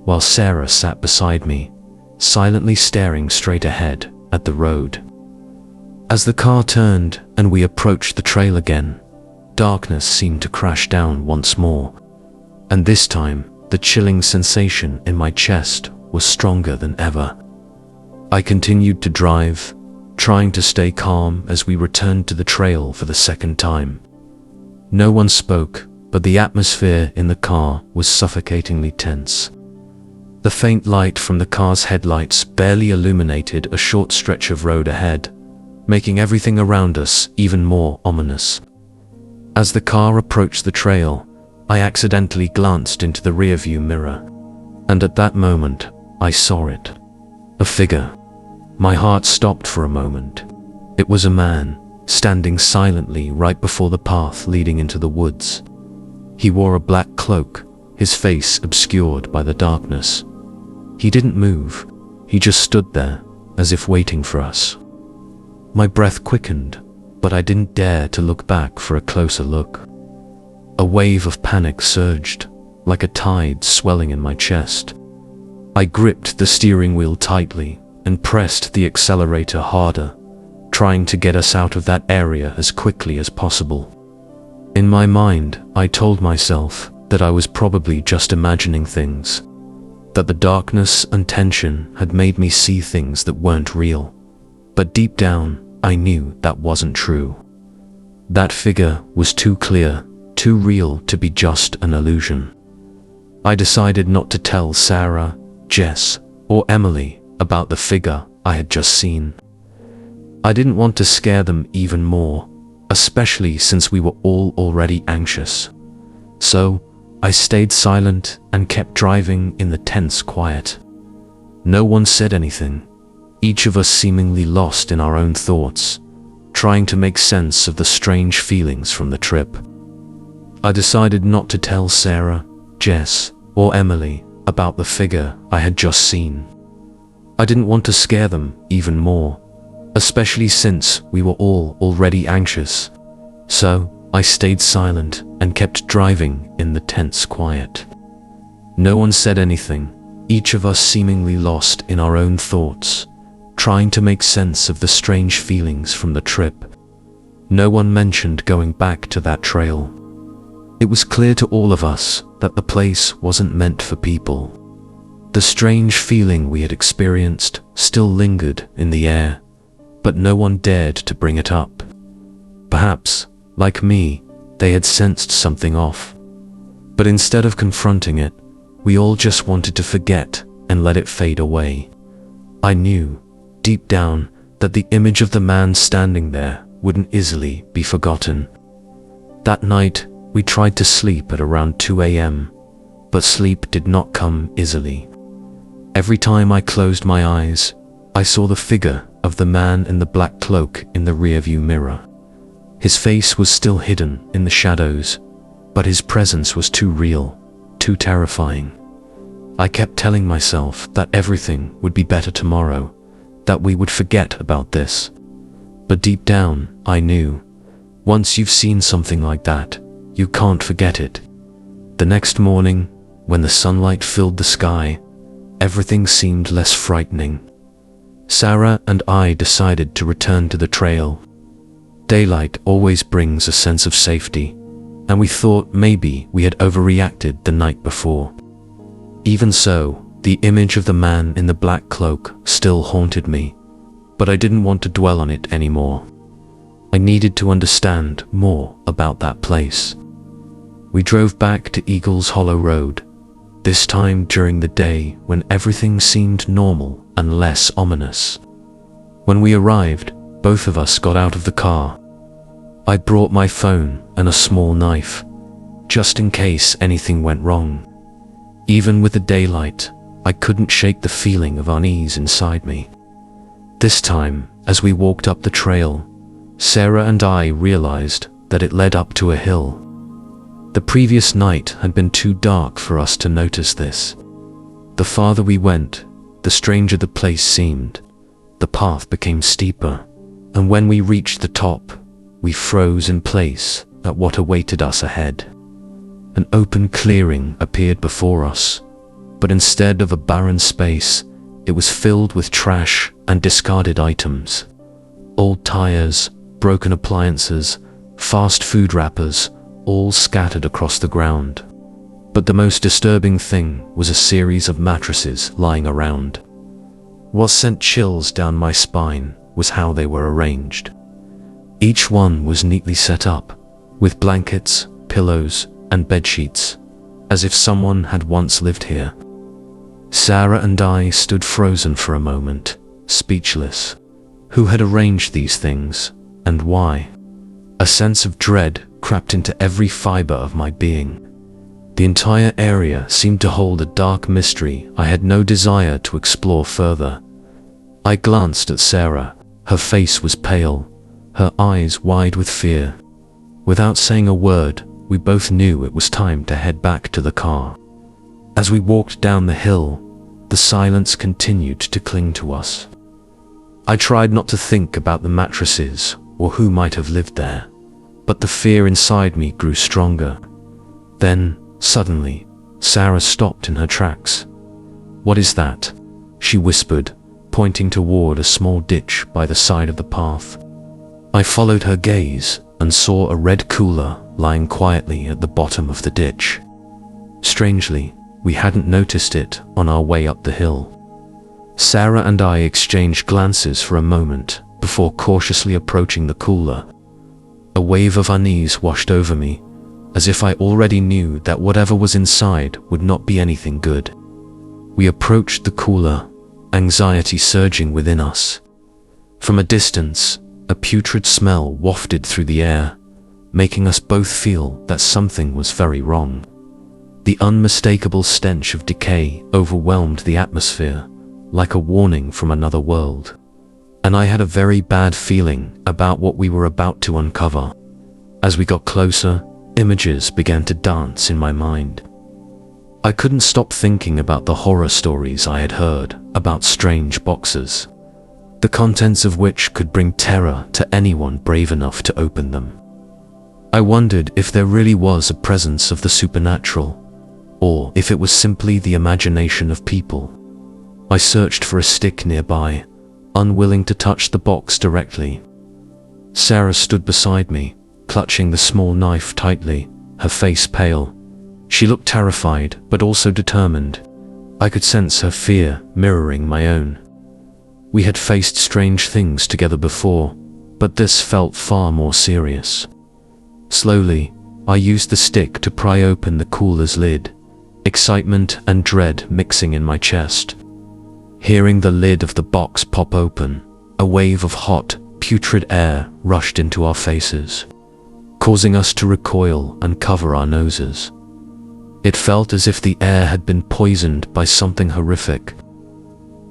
while Sarah sat beside me, silently staring straight ahead at the road. As the car turned and we approached the trail again, darkness seemed to crash down once more, and this time the chilling sensation in my chest was stronger than ever. I continued to drive, trying to stay calm as we returned to the trail for the second time. No one spoke, but the atmosphere in the car was suffocatingly tense. The faint light from the car's headlights barely illuminated a short stretch of road ahead, making everything around us even more ominous. As the car approached the trail, I accidentally glanced into the rearview mirror, and at that moment, I saw it. A figure. My heart stopped for a moment. It was a man, standing silently right before the path leading into the woods. He wore a black cloak, his face obscured by the darkness. He didn't move. He just stood there, as if waiting for us. My breath quickened, but I didn't dare to look back for a closer look. A wave of panic surged, like a tide swelling in my chest. I gripped the steering wheel tightly and pressed the accelerator harder, trying to get us out of that area as quickly as possible. In my mind, I told myself that I was probably just imagining things, that the darkness and tension had made me see things that weren't real. But deep down, I knew that wasn't true. That figure was too clear, too real to be just an illusion. I decided not to tell Sarah, Jess, or Emily about the figure I had just seen. I didn't want to scare them even more, especially since we were all already anxious. So, I stayed silent and kept driving in the tense quiet. No one said anything, each of us seemingly lost in our own thoughts, trying to make sense of the strange feelings from the trip. I decided not to tell Sarah, Jess, or Emily about the figure I had just seen. I didn't want to scare them even more, especially since we were all already anxious. So, I stayed silent and kept driving in the tense quiet. No one said anything, each of us seemingly lost in our own thoughts, trying to make sense of the strange feelings from the trip. No one mentioned going back to that trail. It was clear to all of us that the place wasn't meant for people. The strange feeling we had experienced still lingered in the air, but no one dared to bring it up. Perhaps, like me, they had sensed something off. But instead of confronting it, we all just wanted to forget and let it fade away. I knew, deep down, that the image of the man standing there wouldn't easily be forgotten. That night, we tried to sleep at around 2 a.m., but sleep did not come easily. Every time I closed my eyes, I saw the figure of the man in the black cloak in the rearview mirror. His face was still hidden in the shadows, but his presence was too real, too terrifying. I kept telling myself that everything would be better tomorrow, that we would forget about this. But deep down, I knew, once you've seen something like that, you can't forget it. The next morning, when the sunlight filled the sky, everything seemed less frightening. Sarah and I decided to return to the trail. Daylight always brings a sense of safety, and we thought maybe we had overreacted the night before. Even so, the image of the man in the black cloak still haunted me, but I didn't want to dwell on it anymore. I needed to understand more about that place. We drove back to Eagles Hollow Road, this time during the day when everything seemed normal and less ominous. When we arrived, both of us got out of the car. I brought my phone and a small knife, just in case anything went wrong. Even with the daylight, I couldn't shake the feeling of unease inside me. This time, as we walked up the trail, Sarah and I realized that it led up to a hill. The previous night had been too dark for us to notice this. The farther we went, the stranger the place seemed. The path became steeper, and when we reached the top, we froze in place at what awaited us ahead. An open clearing appeared before us, but instead of a barren space, it was filled with trash and discarded items. Old tires, broken appliances, fast food wrappers, all scattered across the ground. But the most disturbing thing was a series of mattresses lying around. What sent chills down my spine was how they were arranged. Each one was neatly set up, with blankets, pillows, and bedsheets, as if someone had once lived here. Sarah and I stood frozen for a moment, speechless. Who had arranged these things, and why? A sense of dread crept into every fiber of my being. The entire area seemed to hold a dark mystery I had no desire to explore further. I glanced at Sarah. Her face was pale, her eyes wide with fear. Without saying a word, we both knew it was time to head back to the car. As we walked down the hill, the silence continued to cling to us. I tried not to think about the mattresses or who might have lived there, but the fear inside me grew stronger. Then, suddenly, Sarah stopped in her tracks. "What is that?" she whispered, pointing toward a small ditch by the side of the path. I followed her gaze and saw a red cooler lying quietly at the bottom of the ditch. Strangely, we hadn't noticed it on our way up the hill. Sarah and I exchanged glances for a moment before cautiously approaching the cooler. A wave of unease washed over me, as if I already knew that whatever was inside would not be anything good. We approached the cooler, anxiety surging within us. From a distance, a putrid smell wafted through the air, making us both feel that something was very wrong. The unmistakable stench of decay overwhelmed the atmosphere, like a warning from another world. And I had a very bad feeling about what we were about to uncover. As we got closer, images began to dance in my mind. I couldn't stop thinking about the horror stories I had heard about strange boxes, the contents of which could bring terror to anyone brave enough to open them. I wondered if there really was a presence of the supernatural, or if it was simply the imagination of people. I searched for a stick nearby, unwilling to touch the box directly. Sarah stood beside me, clutching the small knife tightly, her face pale. She looked terrified, but also determined. I could sense her fear mirroring my own. We had faced strange things together before, but this felt far more serious. Slowly, I used the stick to pry open the cooler's lid, excitement and dread mixing in my chest. Hearing the lid of the box pop open, a wave of hot, putrid air rushed into our faces, causing us to recoil and cover our noses. It felt as if the air had been poisoned by something horrific.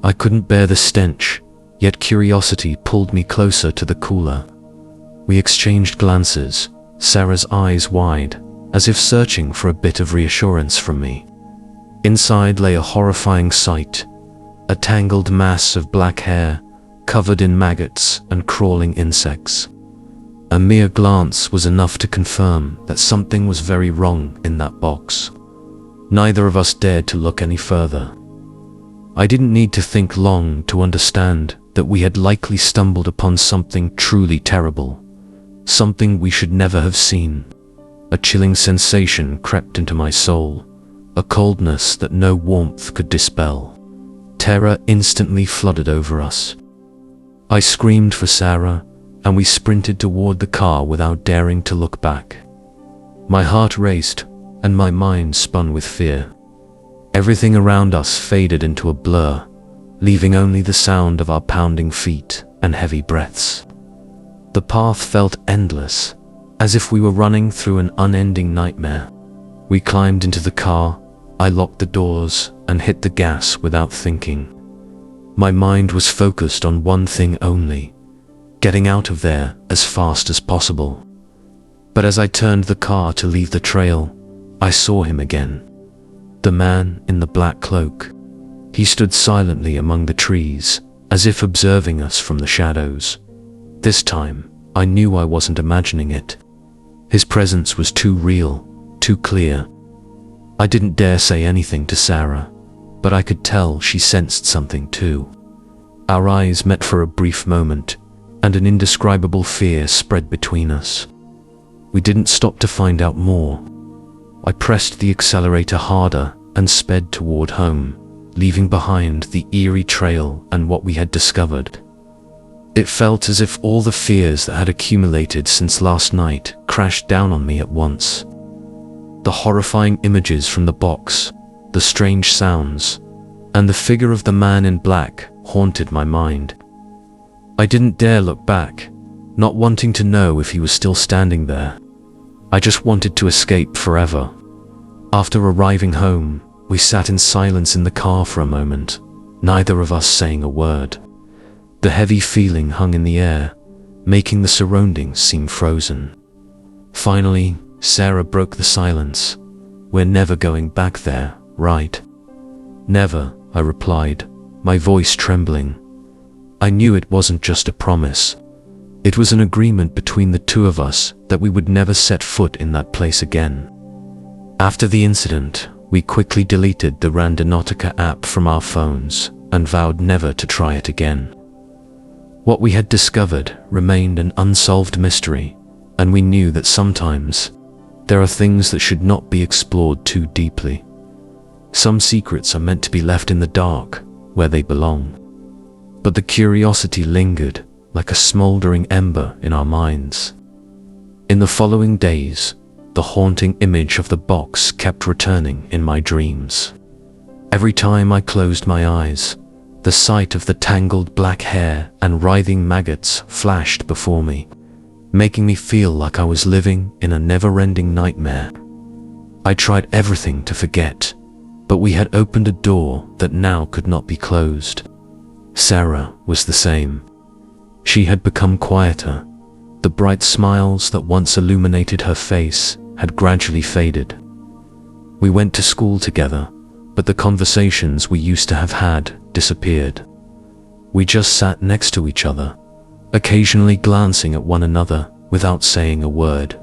I couldn't bear the stench, yet curiosity pulled me closer to the cooler. We exchanged glances, Sarah's eyes wide, as if searching for a bit of reassurance from me. Inside lay a horrifying sight, a tangled mass of black hair, covered in maggots and crawling insects. A mere glance was enough to confirm that something was very wrong in that box. Neither of us dared to look any further. I didn't need to think long to understand that we had likely stumbled upon something truly terrible, something we should never have seen. A chilling sensation crept into my soul, a coldness that no warmth could dispel. Terror instantly flooded over us. I screamed for Sarah, and we sprinted toward the car without daring to look back. My heart raced, and my mind spun with fear. Everything around us faded into a blur, leaving only the sound of our pounding feet and heavy breaths. The path felt endless, as if we were running through an unending nightmare. We climbed into the car, I locked the doors, and hit the gas without thinking. My mind was focused on one thing only: getting out of there as fast as possible. But as I turned the car to leave the trail, I saw him again. The man in the black cloak. He stood silently among the trees, as if observing us from the shadows. This time, I knew I wasn't imagining it. His presence was too real, too clear. I didn't dare say anything to Sarah, but I could tell she sensed something too. Our eyes met for a brief moment, and an indescribable fear spread between us. We didn't stop to find out more. I pressed the accelerator harder and sped toward home, leaving behind the eerie trail and what we had discovered. It felt as if all the fears that had accumulated since last night crashed down on me at once. The horrifying images from the box, the strange sounds, and the figure of the man in black haunted my mind. I didn't dare look back, not wanting to know if he was still standing there. I just wanted to escape forever. After arriving home, we sat in silence in the car for a moment, neither of us saying a word. The heavy feeling hung in the air, making the surroundings seem frozen. Finally, Sarah broke the silence. "We're never going back there, right?" "Never," I replied, my voice trembling. I knew it wasn't just a promise. It was an agreement between the two of us that we would never set foot in that place again. After the incident, we quickly deleted the Randonautica app from our phones and vowed never to try it again. What we had discovered remained an unsolved mystery, and we knew that sometimes there are things that should not be explored too deeply. Some secrets are meant to be left in the dark, where they belong. But the curiosity lingered like a smoldering ember in our minds. In the following days, the haunting image of the box kept returning in my dreams. Every time I closed my eyes, the sight of the tangled black hair and writhing maggots flashed before me, making me feel like I was living in a never-ending nightmare. I tried everything to forget, but we had opened a door that now could not be closed. Sarah was the same. She had become quieter. The bright smiles that once illuminated her face had gradually faded. We went to school together, but the conversations we used to have had disappeared. We just sat next to each other, occasionally glancing at one another without saying a word.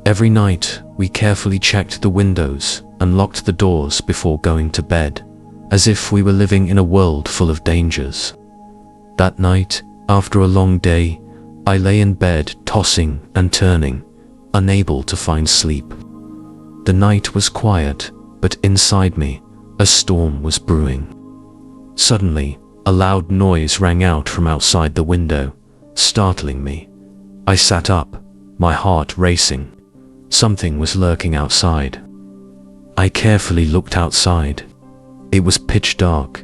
Every night, we carefully checked the windows and locked the doors before going to bed, as if we were living in a world full of dangers. That night, after a long day, I lay in bed tossing and turning, unable to find sleep. The night was quiet, but inside me, a storm was brewing. Suddenly, a loud noise rang out from outside the window, startling me. I sat up, my heart racing. Something was lurking outside. I carefully looked outside. It was pitch dark,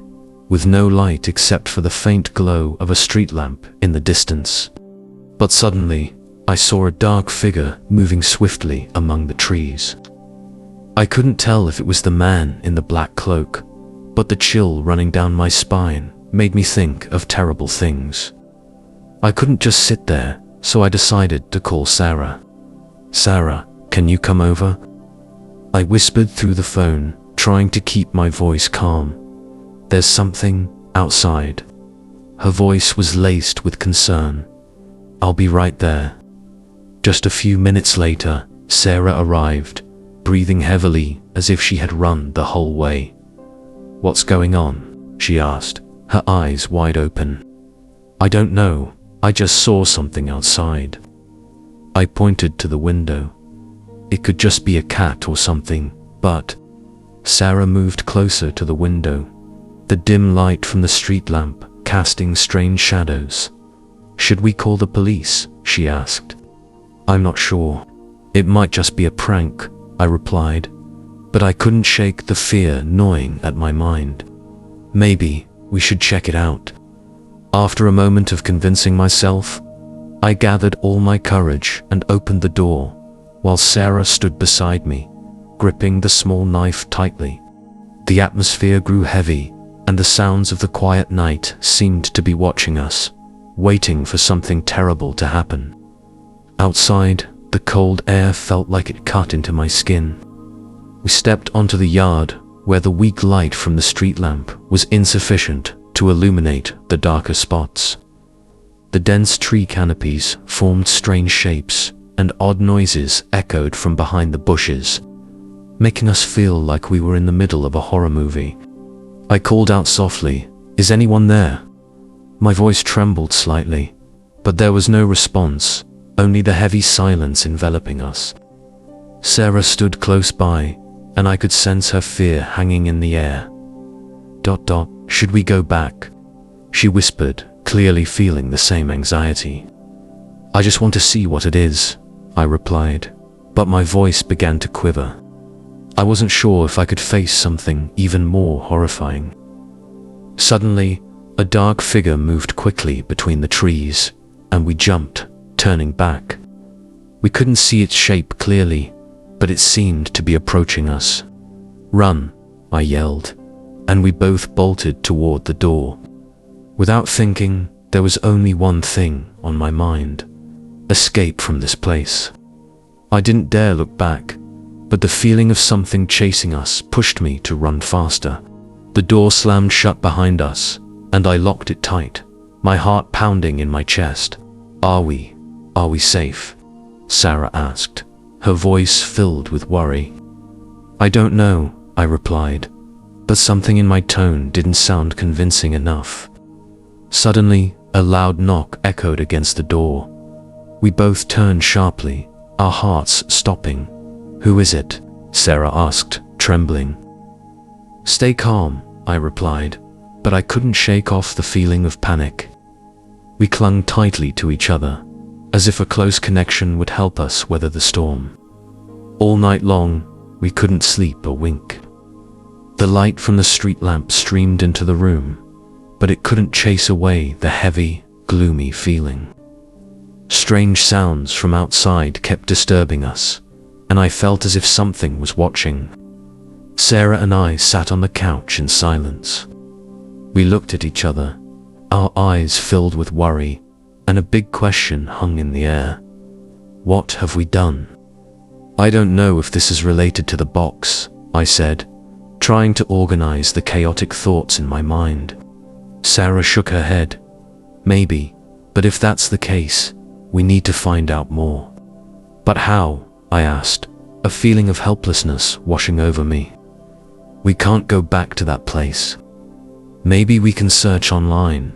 with no light except for the faint glow of a street lamp in the distance. But suddenly, I saw a dark figure moving swiftly among the trees. I couldn't tell if it was the man in the black cloak, but the chill running down my spine made me think of terrible things. I couldn't just sit there, so I decided to call Sarah. "Sarah, can you come over?" I whispered through the phone, trying to keep my voice calm. "There's something outside." Her voice was laced with concern. "I'll be right there." Just a few minutes later, Sarah arrived, breathing heavily as if she had run the whole way. "What's going on?" she asked, her eyes wide open. "I don't know, I just saw something outside." I pointed to the window. it could just be a cat or something, but Sarah moved closer to the window, the dim light from the street lamp casting strange shadows. Should we call the police? She asked. I'm not sure. It might just be a prank, I replied, but I couldn't shake the fear gnawing at my mind. Maybe we should check it out. After a moment of convincing myself, I gathered all my courage and opened the door, while Sarah stood beside me, gripping the small knife tightly. The atmosphere grew heavy, and the sounds of the quiet night seemed to be watching us, waiting for something terrible to happen. Outside, the cold air felt like it cut into my skin. We stepped onto the yard, where the weak light from the street lamp was insufficient to illuminate the darker spots. The dense tree canopies formed strange shapes, and odd noises echoed from behind the bushes, making us feel like we were in the middle of a horror movie. I called out softly, "Is anyone there?" My voice trembled slightly, but there was no response, only the heavy silence enveloping us. Sarah stood close by, and I could sense her fear hanging in the air. Should we go back?" she whispered, clearly feeling the same anxiety. "I just want to see what it is," I replied, but my voice began to quiver. I wasn't sure if I could face something even more horrifying. Suddenly, a dark figure moved quickly between the trees, and we jumped, turning back. We couldn't see its shape clearly, but it seemed to be approaching us. "Run," I yelled, and we both bolted toward the door. Without thinking, there was only one thing on my mind: escape from this place. I didn't dare look back, but the feeling of something chasing us pushed me to run faster. The door slammed shut behind us, and I locked it tight, my heart pounding in my chest. Are we safe?" Sarah asked, her voice filled with worry. "I don't know," I replied, but something in my tone didn't sound convincing enough. Suddenly, a loud knock echoed against the door. We both turned sharply, our hearts stopping. "Who is it?" Sarah asked, trembling. "Stay calm," I replied, but I couldn't shake off the feeling of panic. We clung tightly to each other, as if a close connection would help us weather the storm. All night long, we couldn't sleep a wink. The light from the street lamp streamed into the room, but it couldn't chase away the heavy, gloomy feeling. Strange sounds from outside kept disturbing us, and I felt as if something was watching. Sarah and I sat on the couch in silence. We looked at each other, our eyes filled with worry, and a big question hung in the air. What have we done? "I don't know if this is related to the box," I said, trying to organize the chaotic thoughts in my mind. Sarah shook her head. "Maybe, but if that's the case, we need to find out more." "But how?" I asked, a feeling of helplessness washing over me. "We can't go back to that place. Maybe we can search online,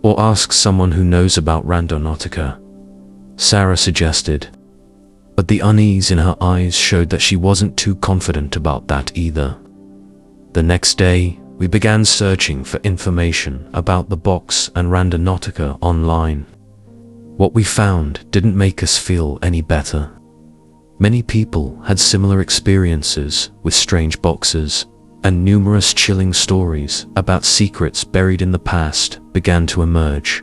or ask someone who knows about Randonautica," Sarah suggested. But the unease in her eyes showed that she wasn't too confident about that either. The next day, we began searching for information about the box and Randonautica online. What we found didn't make us feel any better. Many people had similar experiences with strange boxes, and numerous chilling stories about secrets buried in the past began to emerge.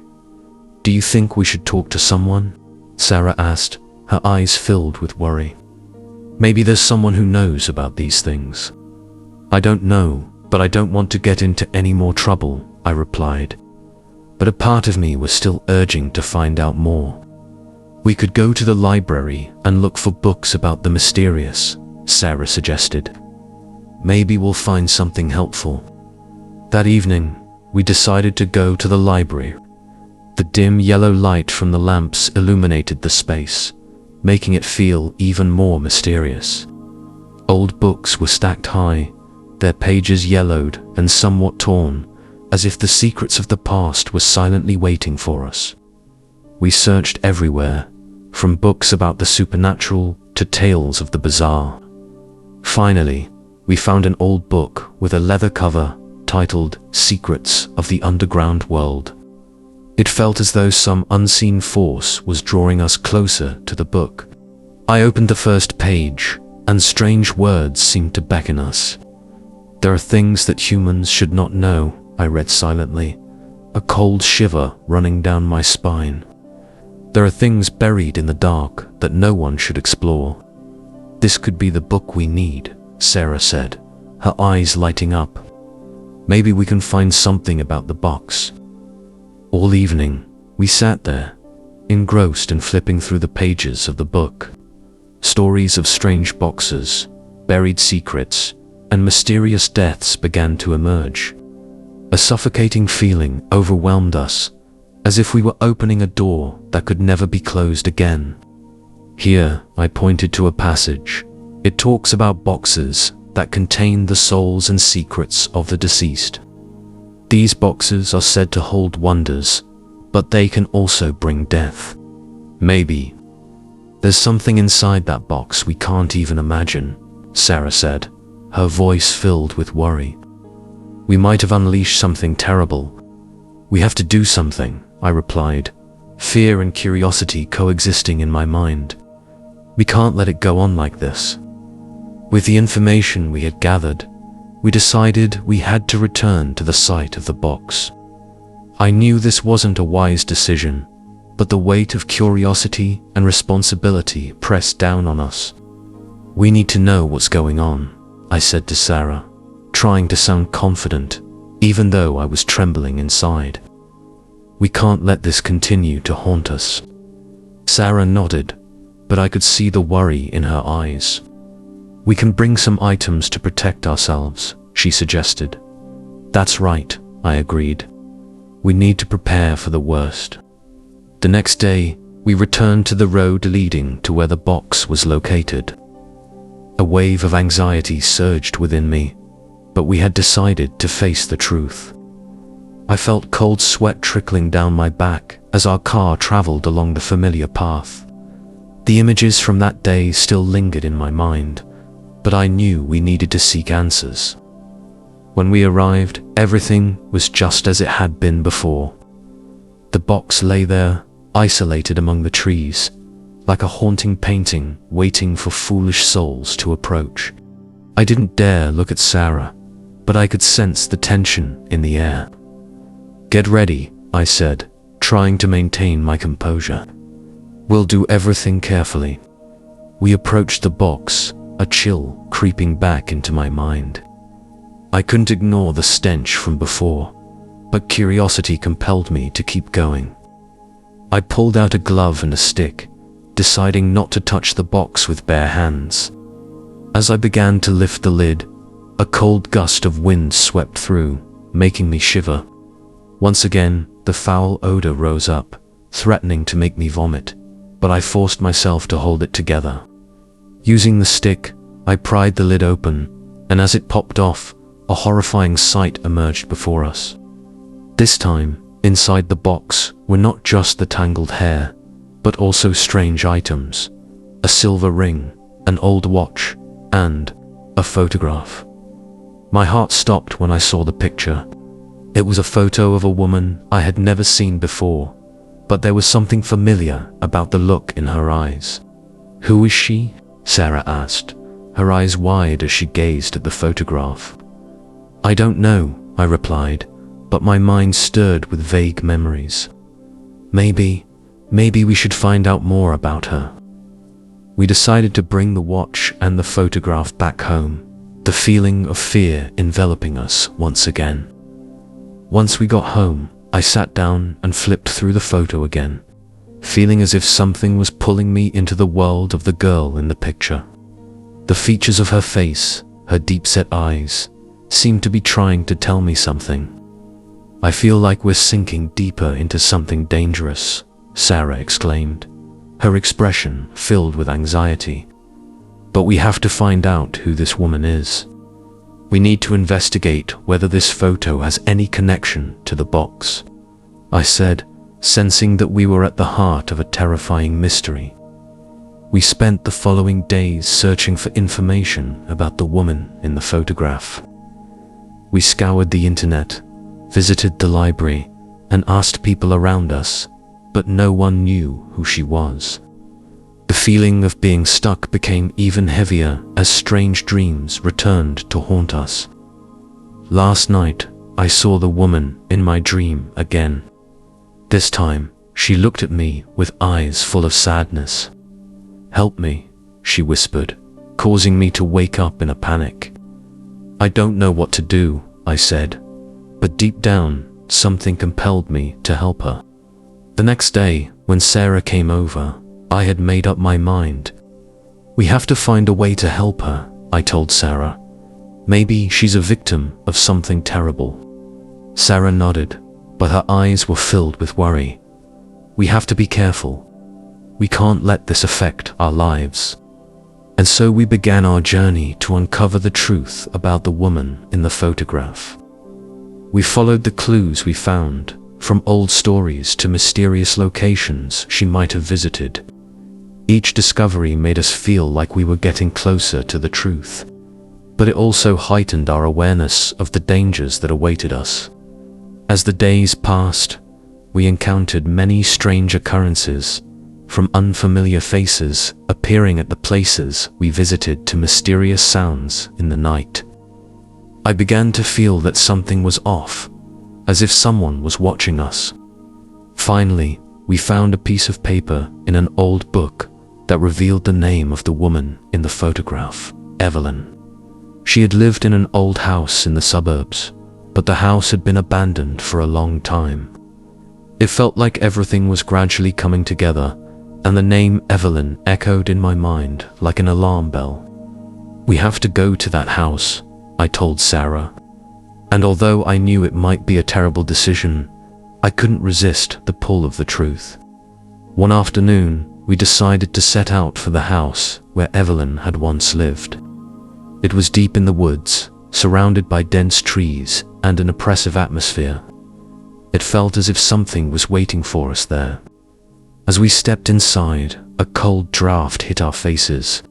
"Do you think we should talk to someone?" Sarah asked, her eyes filled with worry. "Maybe there's someone who knows about these things." "I don't know, but I don't want to get into any more trouble," I replied. But a part of me was still urging to find out more. "We could go to the library and look for books about the mysterious," Sarah suggested. "Maybe we'll find something helpful." That evening, we decided to go to the library. The dim yellow light from the lamps illuminated the space, making it feel even more mysterious. Old books were stacked high, their pages yellowed and somewhat torn, as if the secrets of the past were silently waiting for us. We searched everywhere, from books about the supernatural to tales of the bizarre. Finally, we found an old book with a leather cover titled Secrets of the Underground World. It felt as though some unseen force was drawing us closer to the book. I opened the first page, and strange words seemed to beckon us. "There are things that humans should not know," I read silently, a cold shiver running down my spine. "There are things buried in the dark that no one should explore." "This could be the book we need," Sarah said, her eyes lighting up. "Maybe we can find something about the box." All evening, we sat there, engrossed in flipping through the pages of the book. Stories of strange boxes, buried secrets, and mysterious deaths began to emerge. A suffocating feeling overwhelmed us, as if we were opening a door that could never be closed again. Here, I pointed to a passage. It talks about boxes that contain the souls and secrets of the deceased. These boxes are said to hold wonders, but they can also bring death. Maybe there's something inside that box we can't even imagine, Sarah said, her voice filled with worry. "We might have unleashed something terrible. We have to do something," I replied, fear and curiosity coexisting in my mind. "We can't let it go on like this." With the information we had gathered, we decided we had to return to the site of the box. I knew this wasn't a wise decision, but the weight of curiosity and responsibility pressed down on us. "We need to know what's going on," I said to Sarah, trying to sound confident, even though I was trembling inside. "We can't let this continue to haunt us." Sarah nodded, but I could see the worry in her eyes. "We can bring some items to protect ourselves," she suggested. "That's right," I agreed. "We need to prepare for the worst." The next day, we returned to the road leading to where the box was located. A wave of anxiety surged within me, but we had decided to face the truth. I felt cold sweat trickling down my back as our car traveled along the familiar path. The images from that day still lingered in my mind, but I knew we needed to seek answers. When we arrived, everything was just as it had been before. The box lay there, isolated among the trees, like a haunting painting waiting for foolish souls to approach. I didn't dare look at Sarah, but I could sense the tension in the air. "Get ready," I said, trying to maintain my composure. "We'll do everything carefully." We approached the box, a chill creeping back into my mind. I couldn't ignore the stench from before, but curiosity compelled me to keep going. I pulled out a glove and a stick, deciding not to touch the box with bare hands. As I began to lift the lid, a cold gust of wind swept through, making me shiver. Once again, the foul odor rose up, threatening to make me vomit, but I forced myself to hold it together. Using the stick, I pried the lid open, and as it popped off, a horrifying sight emerged before us. This time, inside the box were not just the tangled hair, but also strange items: a silver ring, an old watch, and a photograph. My heart stopped when I saw the picture. It was a photo of a woman I had never seen before, but there was something familiar about the look in her eyes. "Who is she?" Sarah asked, her eyes wide as she gazed at the photograph. "I don't know," I replied, but my mind stirred with vague memories. Maybe we should find out more about her. We decided to bring the watch and the photograph back home, the feeling of fear enveloping us once again. Once we got home, I sat down and flipped through the photo again, feeling as if something was pulling me into the world of the girl in the picture. The features of her face, her deep-set eyes, seemed to be trying to tell me something. "I feel like we're sinking deeper into something dangerous," Sarah exclaimed, her expression filled with anxiety. "But we have to find out who this woman is. We need to investigate whether this photo has any connection to the box," I said, sensing that we were at the heart of a terrifying mystery. We spent the following days searching for information about the woman in the photograph. We scoured the internet, visited the library, and asked people around us, but no one knew who she was. The feeling of being stuck became even heavier as strange dreams returned to haunt us. Last night, I saw the woman in my dream again. This time, she looked at me with eyes full of sadness. "Help me," she whispered, causing me to wake up in a panic. "I don't know what to do," I said, but deep down, something compelled me to help her. The next day, when Sarah came over, I had made up my mind. "We have to find a way to help her," I told Sarah. "Maybe she's a victim of something terrible." Sarah nodded, but her eyes were filled with worry. "We have to be careful. We can't let this affect our lives." And so we began our journey to uncover the truth about the woman in the photograph. We followed the clues we found, from old stories to mysterious locations she might have visited. Each discovery made us feel like we were getting closer to the truth, but it also heightened our awareness of the dangers that awaited us. As the days passed, we encountered many strange occurrences, from unfamiliar faces appearing at the places we visited to mysterious sounds in the night. I began to feel that something was off, as if someone was watching us. Finally, we found a piece of paper in an old book that revealed the name of the woman in the photograph, Evelyn. She had lived in an old house in the suburbs, but the house had been abandoned for a long time. It felt like everything was gradually coming together, and the name Evelyn echoed in my mind like an alarm bell. "We have to go to that house," I told Sarah. And although I knew it might be a terrible decision, I couldn't resist the pull of the truth. One afternoon, we decided to set out for the house where Evelyn had once lived. It was deep in the woods, surrounded by dense trees and an oppressive atmosphere. It felt as if something was waiting for us there. As we stepped inside, a cold draft hit our faces.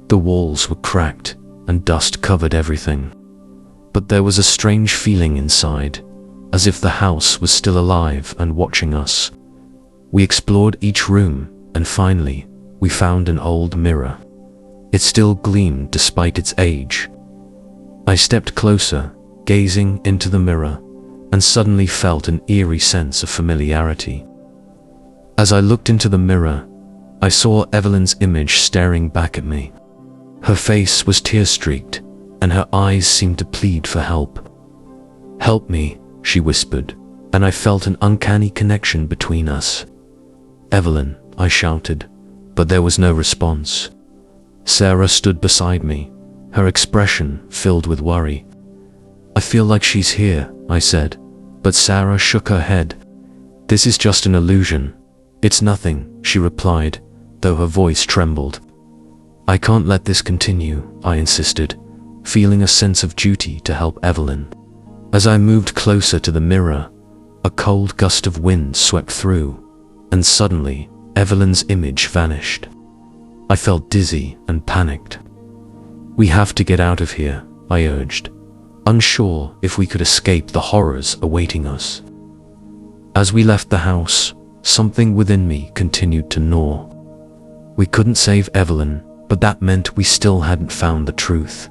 The walls were cracked and dust covered everything. But there was a strange feeling inside, as if the house was still alive and watching us. We explored each room, and finally, we found an old mirror. It still gleamed despite its age. I stepped closer, gazing into the mirror, and suddenly felt an eerie sense of familiarity. As I looked into the mirror, I saw Evelyn's image staring back at me. Her face was tear-streaked, and her eyes seemed to plead for help. "Help me," she whispered, and I felt an uncanny connection between us. "Evelyn," I shouted, but there was no response. Sarah stood beside me, her expression filled with worry. "I feel like she's here," I said, but Sarah shook her head. "This is just an illusion. It's nothing," she replied, though her voice trembled. "I can't let this continue," I insisted, feeling a sense of duty to help Evelyn. As I moved closer to the mirror, a cold gust of wind swept through, and suddenly, Evelyn's image vanished. I felt dizzy and panicked. "We have to get out of here," I urged, unsure if we could escape the horrors awaiting us. As we left the house, something within me continued to gnaw. We couldn't save Evelyn, but that meant we still hadn't found the truth.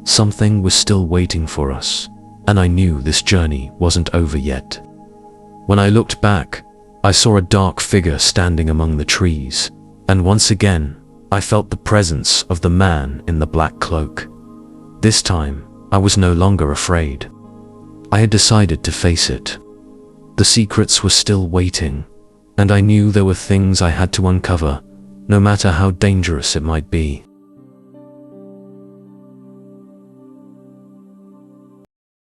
Something was still waiting for us, and I knew this journey wasn't over yet. When I looked back, I saw a dark figure standing among the trees, and once again, I felt the presence of the man in the black cloak. This time, I was no longer afraid. I had decided to face it. The secrets were still waiting, and I knew there were things I had to uncover, no matter how dangerous it might be.